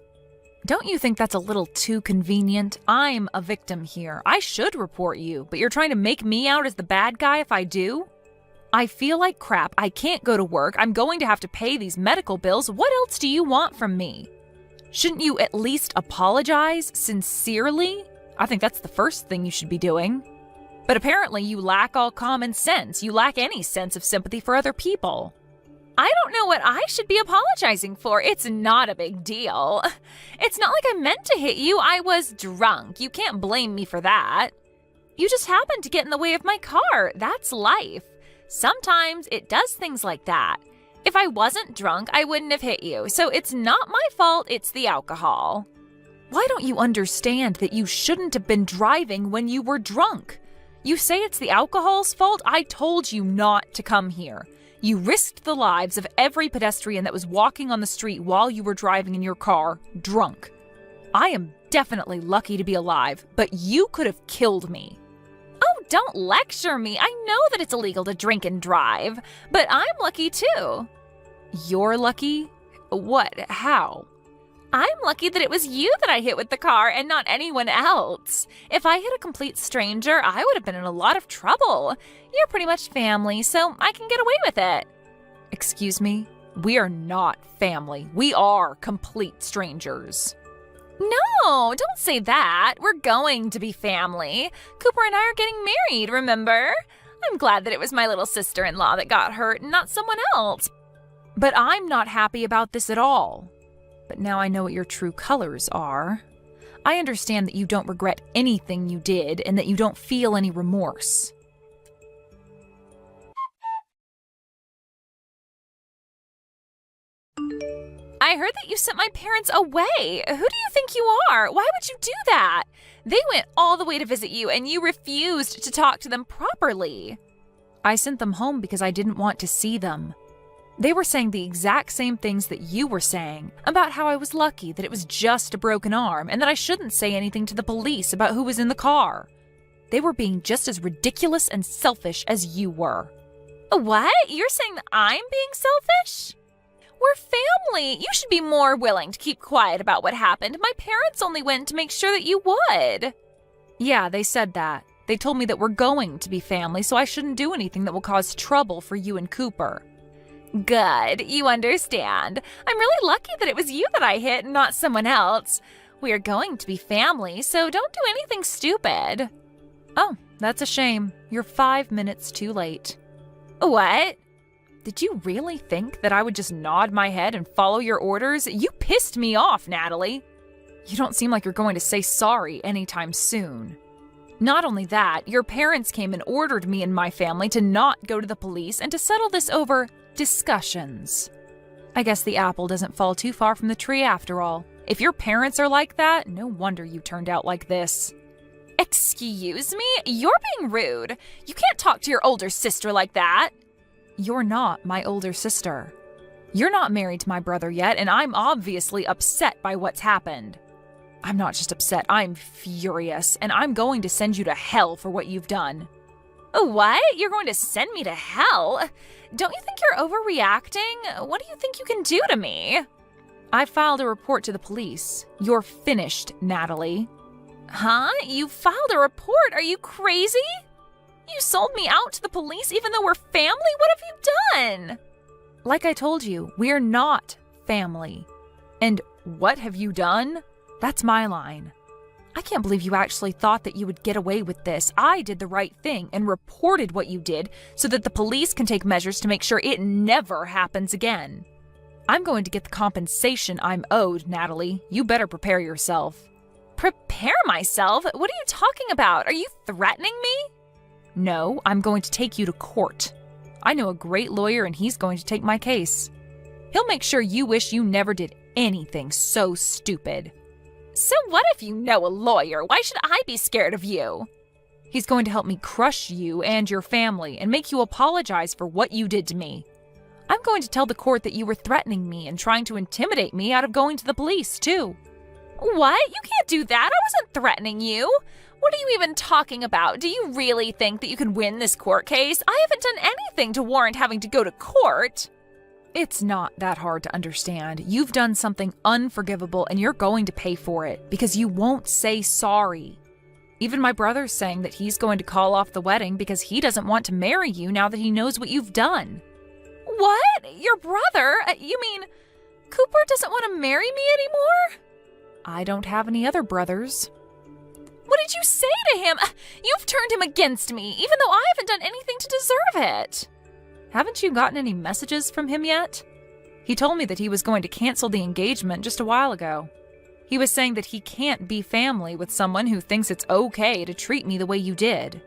Don't you think that's a little too convenient? I'm a victim here. I should report you, but you're trying to make me out as the bad guy if I do? I feel like crap. I can't go to work. I'm going to have to pay these medical bills. What else do you want from me? Shouldn't you at least apologize sincerely? I think that's the first thing you should be doing. But apparently you lack all common sense. You lack any sense of sympathy for other people. I don't know what I should be apologizing for. It's not a big deal. It's not like I meant to hit you. I was drunk. You can't blame me for that. You just happened to get in the way of my car. That's life. Sometimes it does things like that. If I wasn't drunk, I wouldn't have hit you. So it's not my fault, it's the alcohol. Why don't you understand that you shouldn't have been driving when you were drunk? You say it's the alcohol's fault? I told you not to come here. You risked the lives of every pedestrian that was walking on the street while you were driving in your car, drunk. I am definitely lucky to be alive, but you could have killed me. Oh, don't lecture me. I know that it's illegal to drink and drive, but I'm lucky too. You're lucky? What? How? I'm lucky that it was you that I hit with the car and not anyone else. If I hit a complete stranger, I would have been in a lot of trouble. You're pretty much family, so I can get away with it. Excuse me? We are not family. We are complete strangers. No, don't say that. We're going to be family. Cooper and I are getting married, remember? I'm glad that it was my little sister-in-law that got hurt and not someone else. But I'm not happy about this at all. But now I know what your true colors are. I understand that you don't regret anything you did and that you don't feel any remorse. I heard that you sent my parents away. Who do you think you are? Why would you do that? They went all the way to visit you and you refused to talk to them properly. I sent them home because I didn't want to see them. They were saying the exact same things that you were saying about how I was lucky that it was just a broken arm and that I shouldn't say anything to the police about who was in the car. They were being just as ridiculous and selfish as you were. What? You're saying that I'm being selfish? We're family. You should be more willing to keep quiet about what happened. My parents only went to make sure that you would. Yeah, they said that. They told me that we're going to be family, so I shouldn't do anything that will cause trouble for you and Cooper. Good. You understand. I'm really lucky that it was you that I hit and not someone else. We are going to be family, so don't do anything stupid. Oh, that's a shame. You're 5 minutes too late. What? Did you really think that I would just nod my head and follow your orders? You pissed me off, Natalie. You don't seem like you're going to say sorry anytime soon. Not only that, your parents came and ordered me and my family to not go to the police and to settle this over discussions. I guess the apple doesn't fall too far from the tree after all. If your parents are like that, no wonder you turned out like this. Excuse me? You're being rude. You can't talk to your older sister like that. You're not my older sister. You're not married to my brother yet, and I'm obviously upset by what's happened. I'm not just upset, I'm furious, and I'm going to send you to hell for what you've done. What? You're going to send me to hell? Don't you think you're overreacting? What do you think you can do to me? I filed a report to the police. You're finished, Natalie. Huh? You filed a report? Are you crazy? You sold me out to the police even though we're family? What have you done? Like I told you, we're not family. And what have you done? That's my line. I can't believe you actually thought that you would get away with this. I did the right thing and reported what you did so that the police can take measures to make sure it never happens again. I'm going to get the compensation I'm owed, Natalie. You better prepare yourself. Prepare myself? What are you talking about? Are you threatening me? No, I'm going to take you to court. I know a great lawyer and he's going to take my case. He'll make sure you wish you never did anything so stupid. So what if you know a lawyer? Why should I be scared of you? He's going to help me crush you and your family and make you apologize for what you did to me. I'm going to tell the court that you were threatening me and trying to intimidate me out of going to the police, too. What? You can't do that. I wasn't threatening you. What are you even talking about? Do you really think that you can win this court case? I haven't done anything to warrant having to go to court. It's not that hard to understand. You've done something unforgivable and you're going to pay for it because you won't say sorry. Even my brother's saying that he's going to call off the wedding because he doesn't want to marry you now that he knows what you've done. What? Your brother? You mean Cooper doesn't want to marry me anymore? I don't have any other brothers. What did you say to him? You've turned him against me, even though I haven't done anything to deserve it. Haven't you gotten any messages from him yet? He told me that he was going to cancel the engagement just a while ago. He was saying that he can't be family with someone who thinks it's okay to treat me the way you did.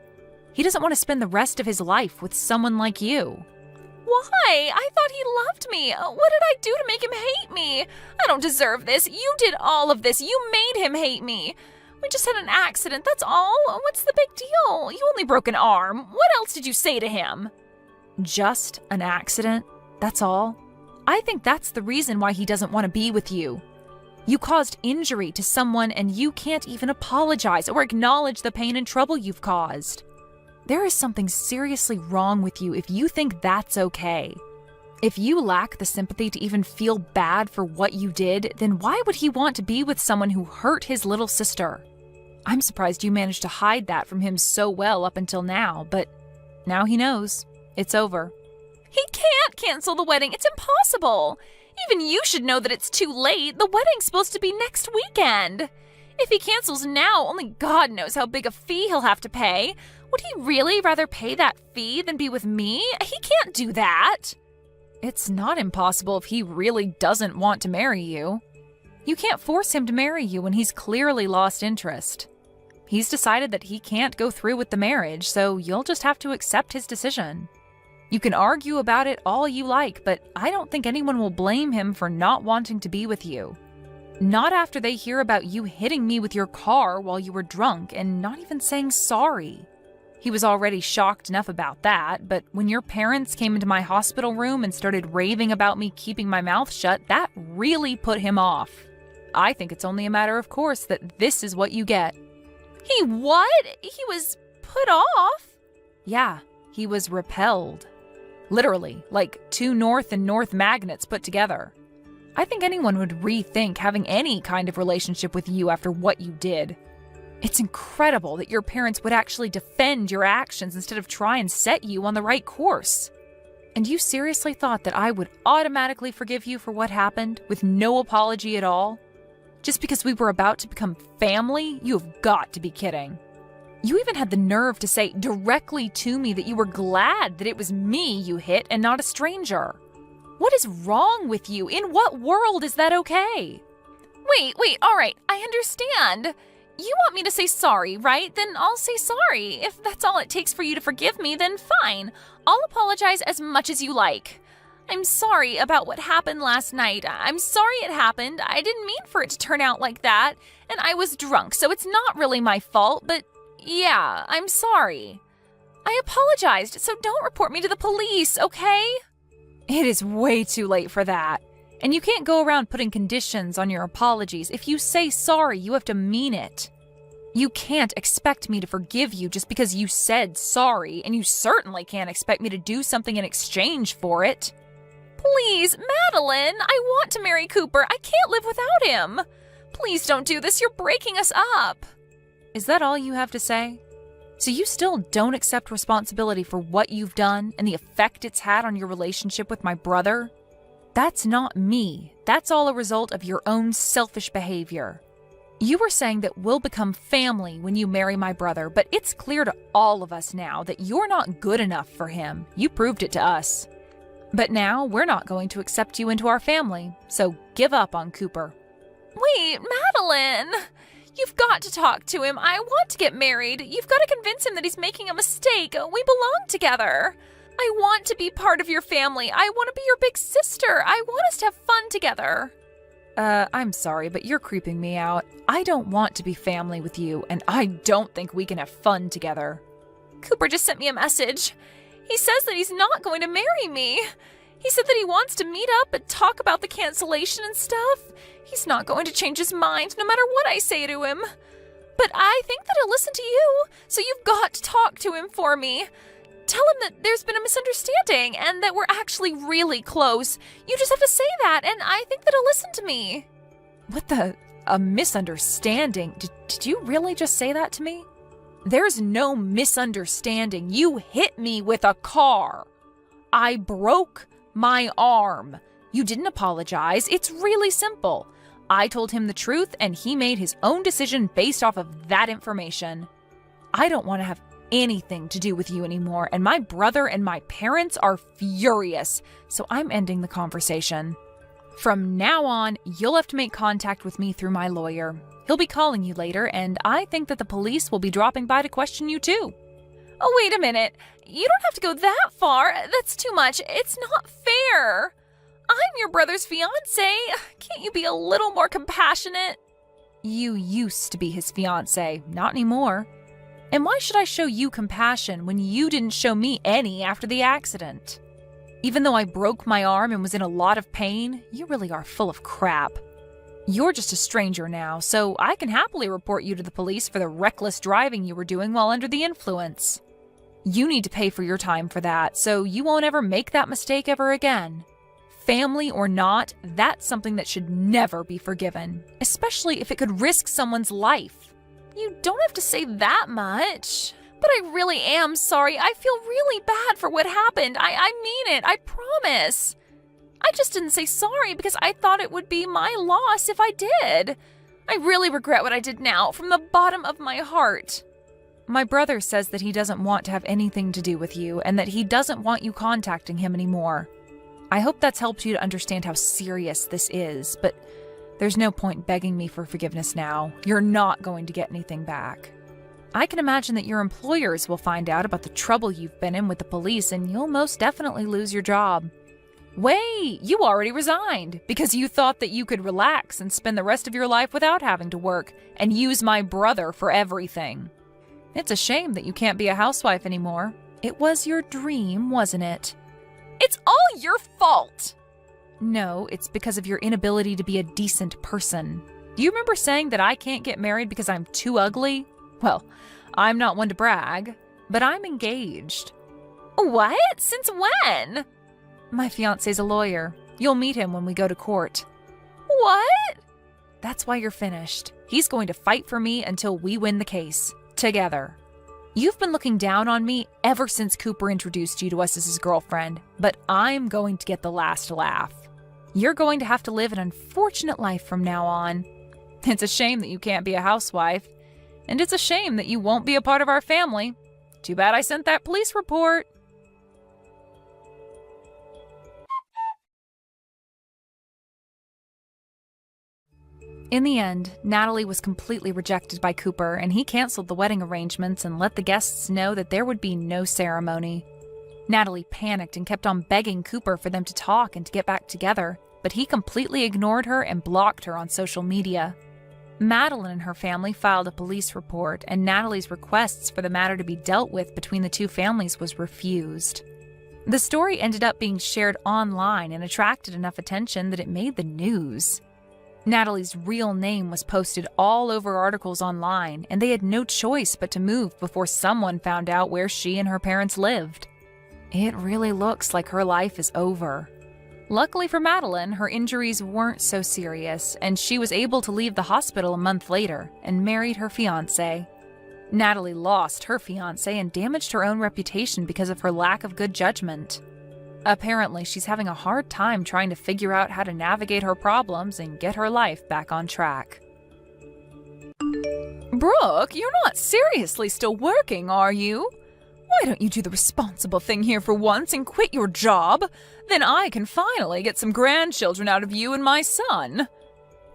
He doesn't want to spend the rest of his life with someone like you. Why? I thought he loved me. What did I do to make him hate me? I don't deserve this. You did all of this. You made him hate me. We just had an accident, that's all. What's the big deal? You only broke an arm. What else did you say to him? Just an accident? That's all? I think that's the reason why he doesn't want to be with you. You caused injury to someone and you can't even apologize or acknowledge the pain and trouble you've caused. There is something seriously wrong with you if you think that's okay. If you lack the sympathy to even feel bad for what you did, then why would he want to be with someone who hurt his little sister? I'm surprised you managed to hide that from him so well up until now, but now he knows. It's over. He can't cancel the wedding. It's impossible. Even you should know that it's too late. The wedding's supposed to be next weekend. If he cancels now, only God knows how big a fee he'll have to pay. Would he really rather pay that fee than be with me? He can't do that. It's not impossible if he really doesn't want to marry you. You can't force him to marry you when he's clearly lost interest. He's decided that he can't go through with the marriage, so you'll just have to accept his decision. You can argue about it all you like, but I don't think anyone will blame him for not wanting to be with you. Not after they hear about you hitting me with your car while you were drunk and not even saying sorry. He was already shocked enough about that, but when your parents came into my hospital room and started raving about me keeping my mouth shut, that really put him off. I think it's only a matter of course that this is what you get. He what? He was put off? Yeah, he was repelled. Literally, like two north and north magnets put together. I think anyone would rethink having any kind of relationship with you after what you did. It's incredible that your parents would actually defend your actions instead of try and set you on the right course. And you seriously thought that I would automatically forgive you for what happened with no apology at all? Just because we were about to become family? You have got to be kidding. You even had the nerve to say directly to me that you were glad that it was me you hit and not a stranger. What is wrong with you? In what world is that okay? Wait, all right, I understand. You want me to say sorry, right? Then I'll say sorry. If that's all it takes for you to forgive me, then fine. I'll apologize as much as you like. I'm sorry about what happened last night. I'm sorry it happened. I didn't mean for it to turn out like that. And I was drunk, so it's not really my fault, but yeah, I'm sorry. I apologized, so don't report me to the police, okay? It is way too late for that. And you can't go around putting conditions on your apologies. If you say sorry, you have to mean it. You can't expect me to forgive you just because you said sorry, and you certainly can't expect me to do something in exchange for it. Please, Madeline, I want to marry Cooper. I can't live without him. Please don't do this. You're breaking us up. Is that all you have to say? So you still don't accept responsibility for what you've done and the effect it's had on your relationship with my brother? That's not me. That's all a result of your own selfish behavior. You were saying that we'll become family when you marry my brother, but it's clear to all of us now that you're not good enough for him. You proved it to us. But now we're not going to accept you into our family, so give up on Cooper. Wait, Madeline! You've got to talk to him. I want to get married. You've got to convince him that he's making a mistake. We belong together. I want to be part of your family. I want to be your big sister. I want us to have fun together. I'm sorry, but you're creeping me out. I don't want to be family with you, and I don't think we can have fun together. Cooper just sent me a message. He says that he's not going to marry me. He said that he wants to meet up and talk about the cancellation and stuff. He's not going to change his mind no matter what I say to him. But I think that he'll listen to you, so you've got to talk to him for me. Tell him that there's been a misunderstanding and that we're actually really close. You just have to say that, and I think that he'll listen to me. What the? A misunderstanding? Did you really just say that to me? There's no misunderstanding. You hit me with a car. I broke my arm. You didn't apologize. It's really simple. I told him the truth, and he made his own decision based off of that information. I don't want to have anything to do with you anymore, and my brother and my parents are furious, so I'm ending the conversation. From now on, you'll have to make contact with me through my lawyer. He'll be calling you later, and I think that the police will be dropping by to question you too. Oh, wait a minute. You don't have to go that far. That's too much. It's not fair. I'm your brother's fiance. Can't you be a little more compassionate? You used to be his fiance, not anymore. And why should I show you compassion when you didn't show me any after the accident? Even though I broke my arm and was in a lot of pain, you really are full of crap. You're just a stranger now, so I can happily report you to the police for the reckless driving you were doing while under the influence. You need to pay for your time for that, so you won't ever make that mistake ever again. Family or not, that's something that should never be forgiven, especially if it could risk someone's life. You don't have to say that much. But I really am sorry. I feel really bad for what happened. I mean it. I promise. I just didn't say sorry because I thought it would be my loss if I did. I really regret what I did now, from the bottom of my heart. My brother says that he doesn't want to have anything to do with you and that he doesn't want you contacting him anymore. I hope that's helped you to understand how serious this is, but there's no point begging me for forgiveness now. You're not going to get anything back. I can imagine that your employers will find out about the trouble you've been in with the police, and you'll most definitely lose your job. Wait, you already resigned because you thought that you could relax and spend the rest of your life without having to work and use my brother for everything. It's a shame that you can't be a housewife anymore. It was your dream, wasn't it? It's all your fault! No, it's because of your inability to be a decent person. Do you remember saying that I can't get married because I'm too ugly? Well, I'm not one to brag, but I'm engaged. What? Since when? My fiancé's a lawyer. You'll meet him when we go to court. What? That's why you're finished. He's going to fight for me until we win the case. Together. You've been looking down on me ever since Cooper introduced you to us as his girlfriend, but I'm going to get the last laugh. You're going to have to live an unfortunate life from now on. It's a shame that you can't be a housewife, and it's a shame that you won't be a part of our family. Too bad I sent that police report. In the end, Natalie was completely rejected by Cooper, and he canceled the wedding arrangements and let the guests know that there would be no ceremony. Natalie panicked and kept on begging Cooper for them to talk and to get back together, but he completely ignored her and blocked her on social media. Madeline and her family filed a police report, and Natalie's requests for the matter to be dealt with between the two families was refused. The story ended up being shared online and attracted enough attention that it made the news. Natalie's real name was posted all over articles online, and they had no choice but to move before someone found out where she and her parents lived. It really looks like her life is over. Luckily for Madeline, her injuries weren't so serious, and she was able to leave the hospital a month later and married her fiancé. Natalie lost her fiancé and damaged her own reputation because of her lack of good judgment. Apparently, she's having a hard time trying to figure out how to navigate her problems and get her life back on track. Brooke, you're not seriously still working, are you? Why don't you do the responsible thing here for once and quit your job? Then I can finally get some grandchildren out of you and my son.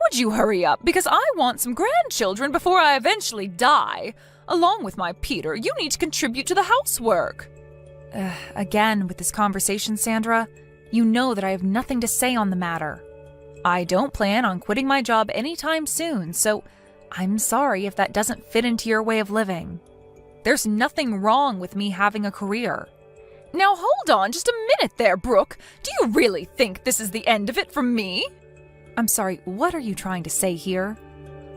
Would you hurry up, because I want some grandchildren before I eventually die. Along with my Peter, you need to contribute to the housework. Again, with this conversation, Sandra, you know that I have nothing to say on the matter. I don't plan on quitting my job anytime soon, so I'm sorry if that doesn't fit into your way of living. There's nothing wrong with me having a career. Now hold on just a minute there, Brooke. Do you really think this is the end of it for me? I'm sorry, what are you trying to say here?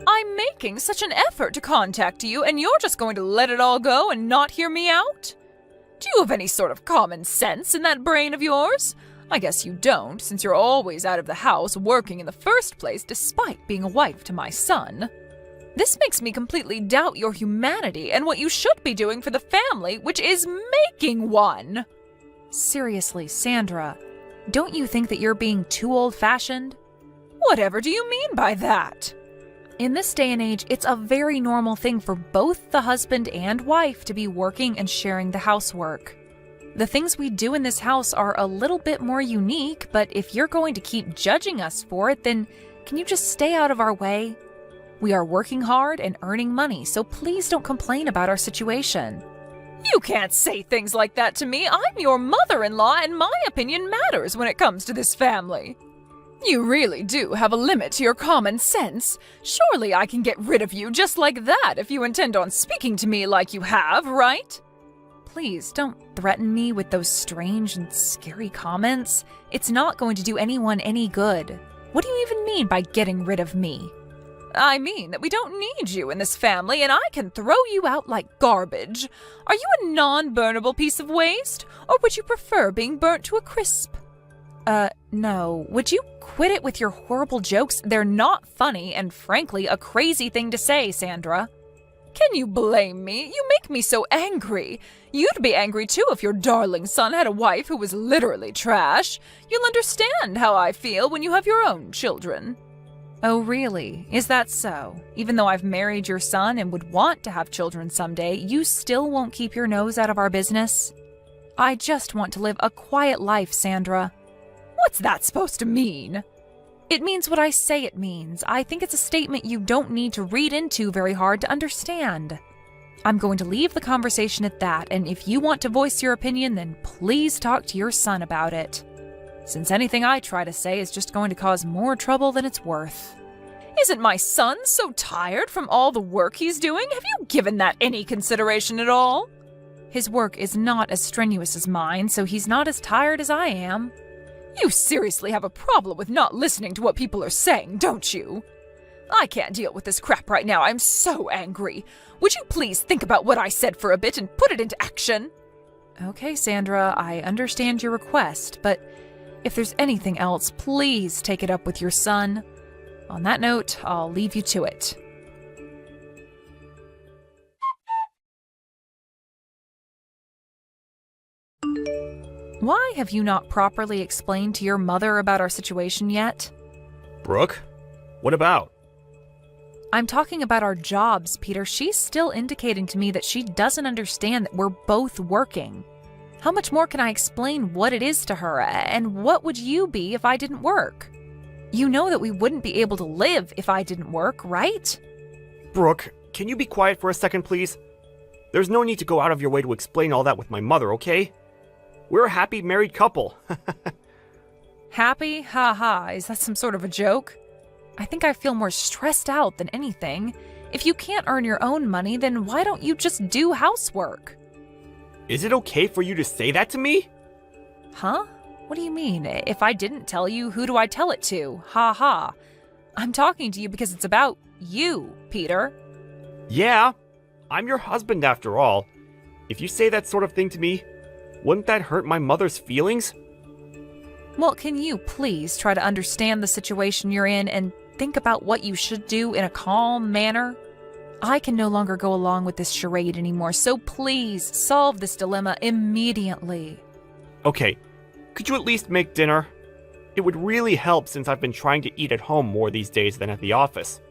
I'm making such an effort to contact you, and you're just going to let it all go and not hear me out? Do you have any sort of common sense in that brain of yours? I guess you don't, since you're always out of the house working in the first place despite being a wife to my son. This makes me completely doubt your humanity and what you should be doing for the family, which is making one. Seriously, Sandra, don't you think that you're being too old-fashioned? Whatever do you mean by that? In this day and age, it's a very normal thing for both the husband and wife to be working and sharing the housework. The things we do in this house are a little bit more unique, but if you're going to keep judging us for it, then can you just stay out of our way? We are working hard and earning money, so please don't complain about our situation. You can't say things like that to me. I'm your mother-in-law, and my opinion matters when it comes to this family. You really do have a limit to your common sense. Surely I can get rid of you just like that if you intend on speaking to me like you have, right? Please don't threaten me with those strange and scary comments. It's not going to do anyone any good. What do you even mean by getting rid of me? I mean that we don't need you in this family, and I can throw you out like garbage. Are you a non-burnable piece of waste, or would you prefer being burnt to a crisp? No. Would you quit it with your horrible jokes? They're not funny and, frankly, a crazy thing to say, Sandra. Can you blame me? You make me so angry. You'd be angry too if your darling son had a wife who was literally trash. You'll understand how I feel when you have your own children. Oh, really? Is that so? Even though I've married your son and would want to have children someday, you still won't keep your nose out of our business? I just want to live a quiet life, Sandra. What's that supposed to mean? It means what I say it means. I think it's a statement you don't need to read into very hard to understand. I'm going to leave the conversation at that, and if you want to voice your opinion, then please talk to your son about it. Since anything I try to say is just going to cause more trouble than it's worth. Isn't my son so tired from all the work he's doing? Have you given that any consideration at all? His work is not as strenuous as mine, so he's not as tired as I am. You seriously have a problem with not listening to what people are saying, don't you? I can't deal with this crap right now. I'm so angry. Would you please think about what I said for a bit and put it into action? Okay, Sandra, I understand your request, but if there's anything else, please take it up with your son. On that note, I'll leave you to it. Why have you not properly explained to your mother about our situation yet? Brooke? What about? I'm talking about our jobs, Peter. She's still indicating to me that she doesn't understand that we're both working. How much more can I explain what it is to her, and what would you be if I didn't work? You know that we wouldn't be able to live if I didn't work, right? Brooke, can you be quiet for a second, please? There's no need to go out of your way to explain all that with my mother, okay? We're a happy married couple. Happy? Ha ha. Is that some sort of a joke? I think I feel more stressed out than anything. If you can't earn your own money, then why don't you just do housework? Is it okay for you to say that to me? Huh? What do you mean? If I didn't tell you, who do I tell it to? Ha ha. I'm talking to you because it's about you, Peter. Yeah, I'm your husband after all. If you say that sort of thing to me, wouldn't that hurt my mother's feelings? Well, can you please try to understand the situation you're in and think about what you should do in a calm manner? I can no longer go along with this charade anymore, so please solve this dilemma immediately. Okay, could you at least make dinner? It would really help since I've been trying to eat at home more these days than at the office.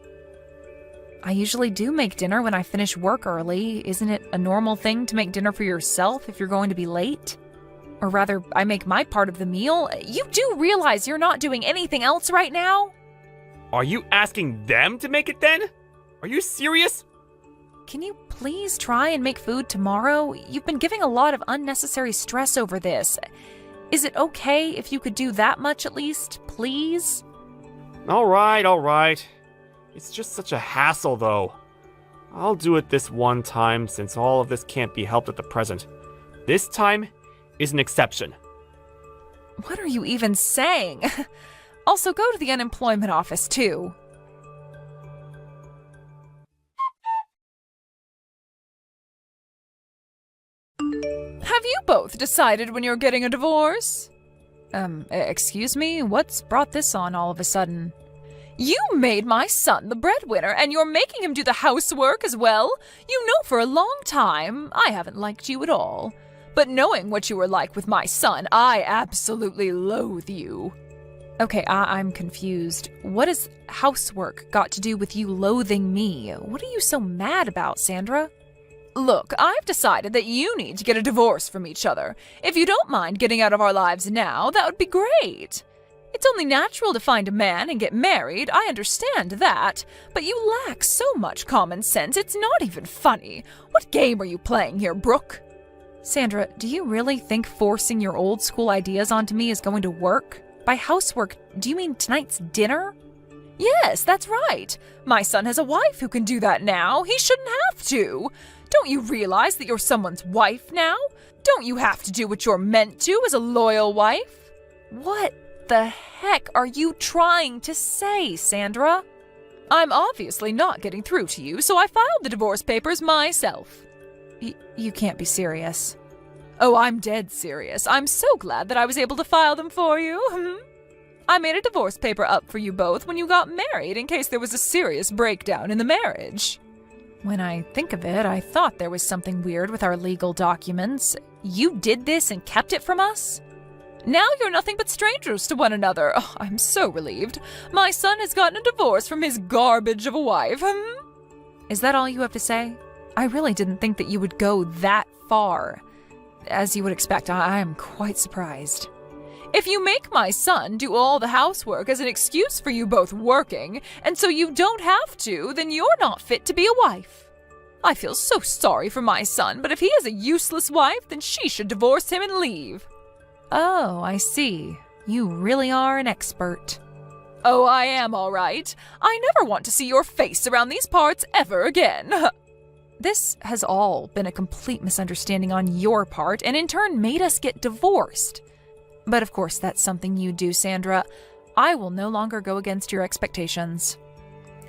I usually do make dinner when I finish work early. Isn't it a normal thing to make dinner for yourself if you're going to be late? Or rather, I make my part of the meal. You do realize you're not doing anything else right now? Are you asking them to make it then? Are you serious? Can you please try and make food tomorrow? You've been giving a lot of unnecessary stress over this. Is it okay if you could do that much at least, please? Alright. It's just such a hassle, though. I'll do it this one time since all of this can't be helped at the present. This time is an exception. What are you even saying? Also, go to the unemployment office, too. Have you both decided when you're getting a divorce? Excuse me? What's brought this on all of a sudden? You made my son the breadwinner, and you're making him do the housework as well? You know for a long time I haven't liked you at all. But knowing what you were like with my son, I absolutely loathe you. Okay, I'm confused. What has housework got to do with you loathing me? What are you so mad about, Sandra? Look, I've decided that you need to get a divorce from each other. If you don't mind getting out of our lives now, that would be great. It's only natural to find a man and get married, I understand that. But you lack so much common sense, it's not even funny. What game are you playing here, Brooke? Sandra, do you really think forcing your old school ideas onto me is going to work? By housework, do you mean tonight's dinner? Yes, that's right. My son has a wife who can do that now. He shouldn't have to. Don't you realize that you're someone's wife now? Don't you have to do what you're meant to as a loyal wife? What the heck are you trying to say, Sandra? I'm obviously not getting through to you, so I filed the divorce papers myself. You can't be serious. Oh, I'm dead serious. I'm so glad that I was able to file them for you. I made a divorce paper up for you both when you got married in case there was a serious breakdown in the marriage. When I think of it, I thought there was something weird with our legal documents. You did this and kept it from us? Now you're nothing but strangers to one another. Oh, I'm so relieved. My son has gotten a divorce from his garbage of a wife. Is that all you have to say? I really didn't think that you would go that far. As you would expect, I am quite surprised. If you make my son do all the housework as an excuse for you both working, and so you don't have to, then you're not fit to be a wife. I feel so sorry for my son, but if he has a useless wife, then she should divorce him and leave. Oh, I see. You really are an expert. Oh, I am all right. I never want to see your face around these parts ever again. This has all been a complete misunderstanding on your part, and in turn made us get divorced. But of course, that's something you do, Sandra. I will no longer go against your expectations.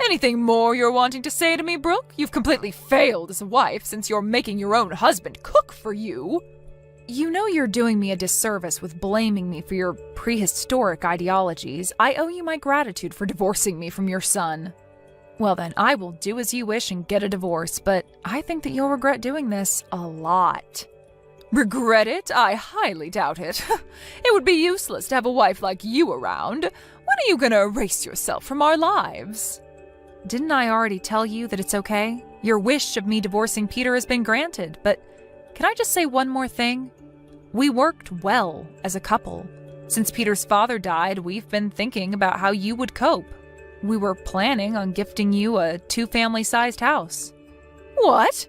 Anything more you're wanting to say to me, Brooke? You've completely failed as a wife since you're making your own husband cook for you. You know you're doing me a disservice with blaming me for your prehistoric ideologies. I owe you my gratitude for divorcing me from your son. Well then, I will do as you wish and get a divorce, but I think that you'll regret doing this a lot. Regret it? I highly doubt it. It would be useless to have a wife like you around. When are you gonna erase yourself from our lives? Didn't I already tell you that it's okay? Your wish of me divorcing Peter has been granted, but can I just say one more thing? We worked well as a couple. Since Peter's father died, we've been thinking about how you would cope. We were planning on gifting you a 2-family-sized house. What?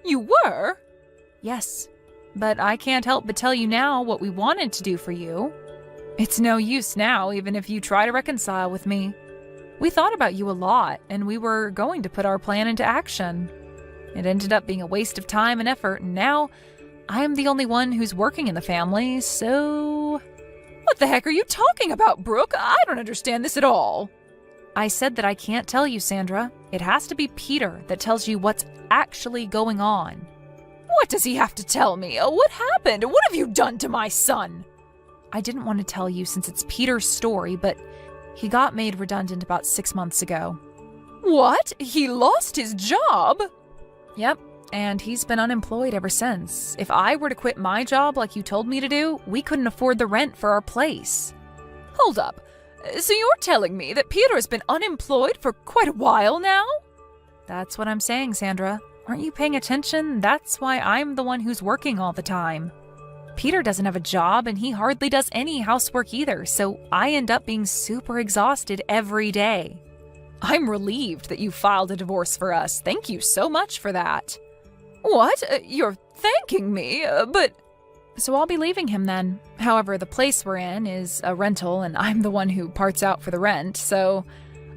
You were? Yes. But I can't help but tell you now what we wanted to do for you. It's no use now, even if you try to reconcile with me. We thought about you a lot, and we were going to put our plan into action. It ended up being a waste of time and effort, and now I am the only one who's working in the family, so... What the heck are you talking about, Brooke? I don't understand this at all. I said that I can't tell you, Sandra. It has to be Peter that tells you what's actually going on. What does he have to tell me? What happened? What have you done to my son? I didn't want to tell you since it's Peter's story, but he got made redundant about 6 months ago. What? He lost his job? Yep, and he's been unemployed ever since. If I were to quit my job like you told me to do, we couldn't afford the rent for our place. Hold up. So you're telling me that Peter has been unemployed for quite a while now? That's what I'm saying, Sandra. Aren't you paying attention? That's why I'm the one who's working all the time. Peter doesn't have a job and he hardly does any housework either, so I end up being super exhausted every day. I'm relieved that you filed a divorce for us. Thank you so much for that. What? You're thanking me? But... So I'll be leaving him then. However, the place we're in is a rental and I'm the one who parts out for the rent, so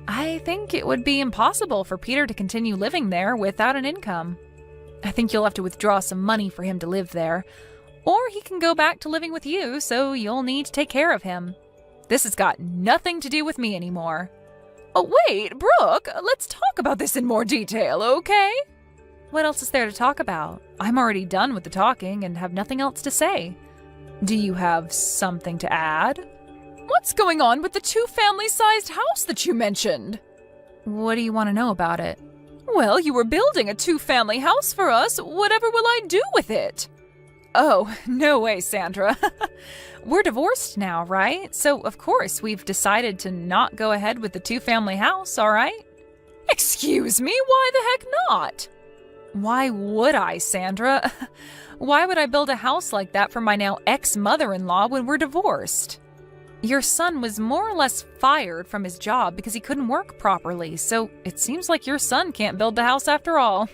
I think it would be impossible for Peter to continue living there without an income. I think you'll have to withdraw some money for him to live there, or he can go back to living with you, so you'll need to take care of him. This has got nothing to do with me anymore. Oh, wait, Brooke, let's talk about this in more detail, okay? What else is there to talk about? I'm already done with the talking and have nothing else to say. Do you have something to add? What's going on with the 2-family-sized house that you mentioned? What do you want to know about it? Well, you were building a 2-family house for us. Whatever will I do with it? Oh, no way, Sandra. We're divorced now, right? So, of course, we've decided to not go ahead with the 2-family house, all right? Excuse me, why the heck not? Why would I, Sandra? Why would I build a house like that for my now ex-mother-in-law when we're divorced? Your son was more or less fired from his job because he couldn't work properly, so it seems like your son can't build the house after all.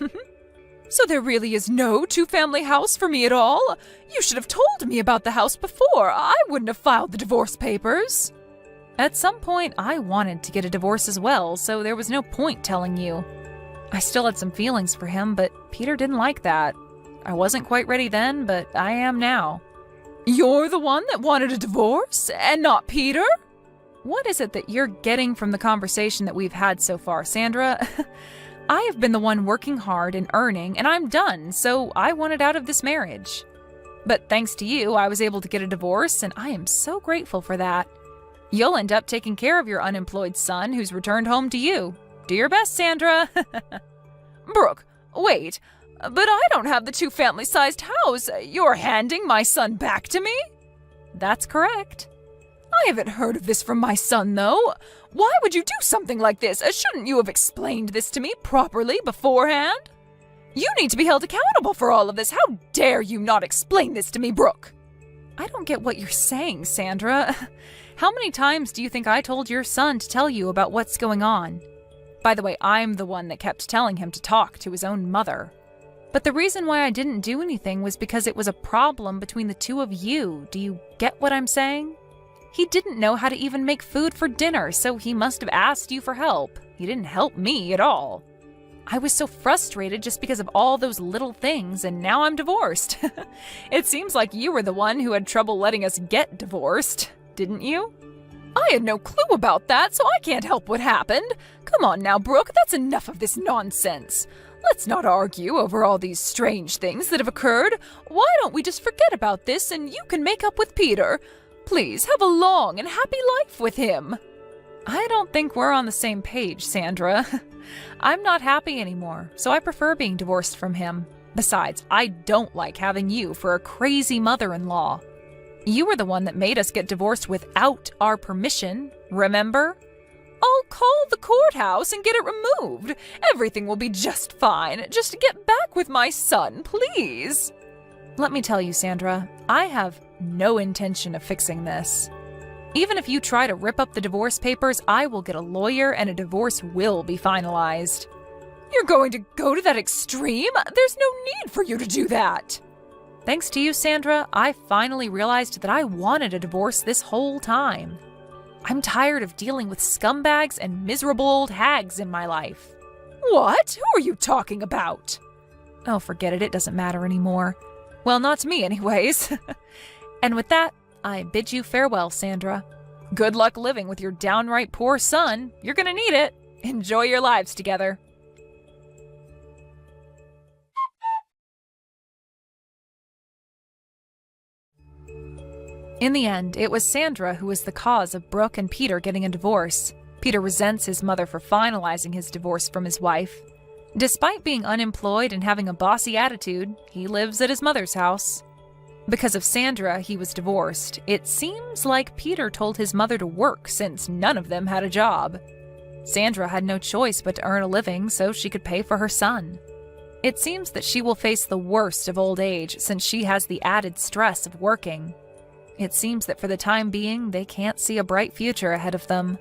So there really is no 2-family house for me at all? You should have told me about the house before. I wouldn't have filed the divorce papers. At some point, I wanted to get a divorce as well, so there was no point telling you. I still had some feelings for him, but Peter didn't like that. I wasn't quite ready then, but I am now. You're the one that wanted a divorce, and not Peter? What is it that you're getting from the conversation that we've had so far, Sandra? I have been the one working hard and earning, and I'm done, so I wanted out of this marriage. But thanks to you, I was able to get a divorce, and I am so grateful for that. You'll end up taking care of your unemployed son who's returned home to you. Do your best, Sandra. Brooke, wait. But I don't have the 2-family-sized house. You're handing my son back to me? That's correct. I haven't heard of this from my son, though. Why would you do something like this? Shouldn't you have explained this to me properly beforehand? You need to be held accountable for all of this. How dare you not explain this to me, Brooke? I don't get what you're saying, Sandra. How many times do you think I told your son to tell you about what's going on? By the way, I'm the one that kept telling him to talk to his own mother. But the reason why I didn't do anything was because it was a problem between the two of you. Do you get what I'm saying? He didn't know how to even make food for dinner, so he must have asked you for help. He didn't help me at all. I was so frustrated just because of all those little things, and now I'm divorced. It seems like you were the one who had trouble letting us get divorced, didn't you? I had no clue about that, so I can't help what happened. Come on now, Brooke, that's enough of this nonsense. Let's not argue over all these strange things that have occurred. Why don't we just forget about this and you can make up with Peter? Please, have a long and happy life with him. I don't think we're on the same page, Sandra. I'm not happy anymore, so I prefer being divorced from him. Besides, I don't like having you for a crazy mother-in-law. You were the one that made us get divorced without our permission, remember? I'll call the courthouse and get it removed. Everything will be just fine. Just get back with my son, please. Let me tell you, Sandra, I have no intention of fixing this. Even if you try to rip up the divorce papers, I will get a lawyer and a divorce will be finalized. You're going to go to that extreme? There's no need for you to do that. Thanks to you, Sandra, I finally realized that I wanted a divorce this whole time. I'm tired of dealing with scumbags and miserable old hags in my life. What? Who are you talking about? Oh, forget it. It doesn't matter anymore. Well, not to me anyways. And with that, I bid you farewell, Sandra. Good luck living with your downright poor son. You're gonna need it. Enjoy your lives together. In the end, it was Sandra who was the cause of Brooke and Peter getting a divorce. Peter resents his mother for finalizing his divorce from his wife. Despite being unemployed and having a bossy attitude, he lives at his mother's house. Because of Sandra, he was divorced. It seems like Peter told his mother to work since none of them had a job. Sandra had no choice but to earn a living so she could pay for her son. It seems that she will face the worst of old age since she has the added stress of working. It seems that for the time being, they can't see a bright future ahead of them.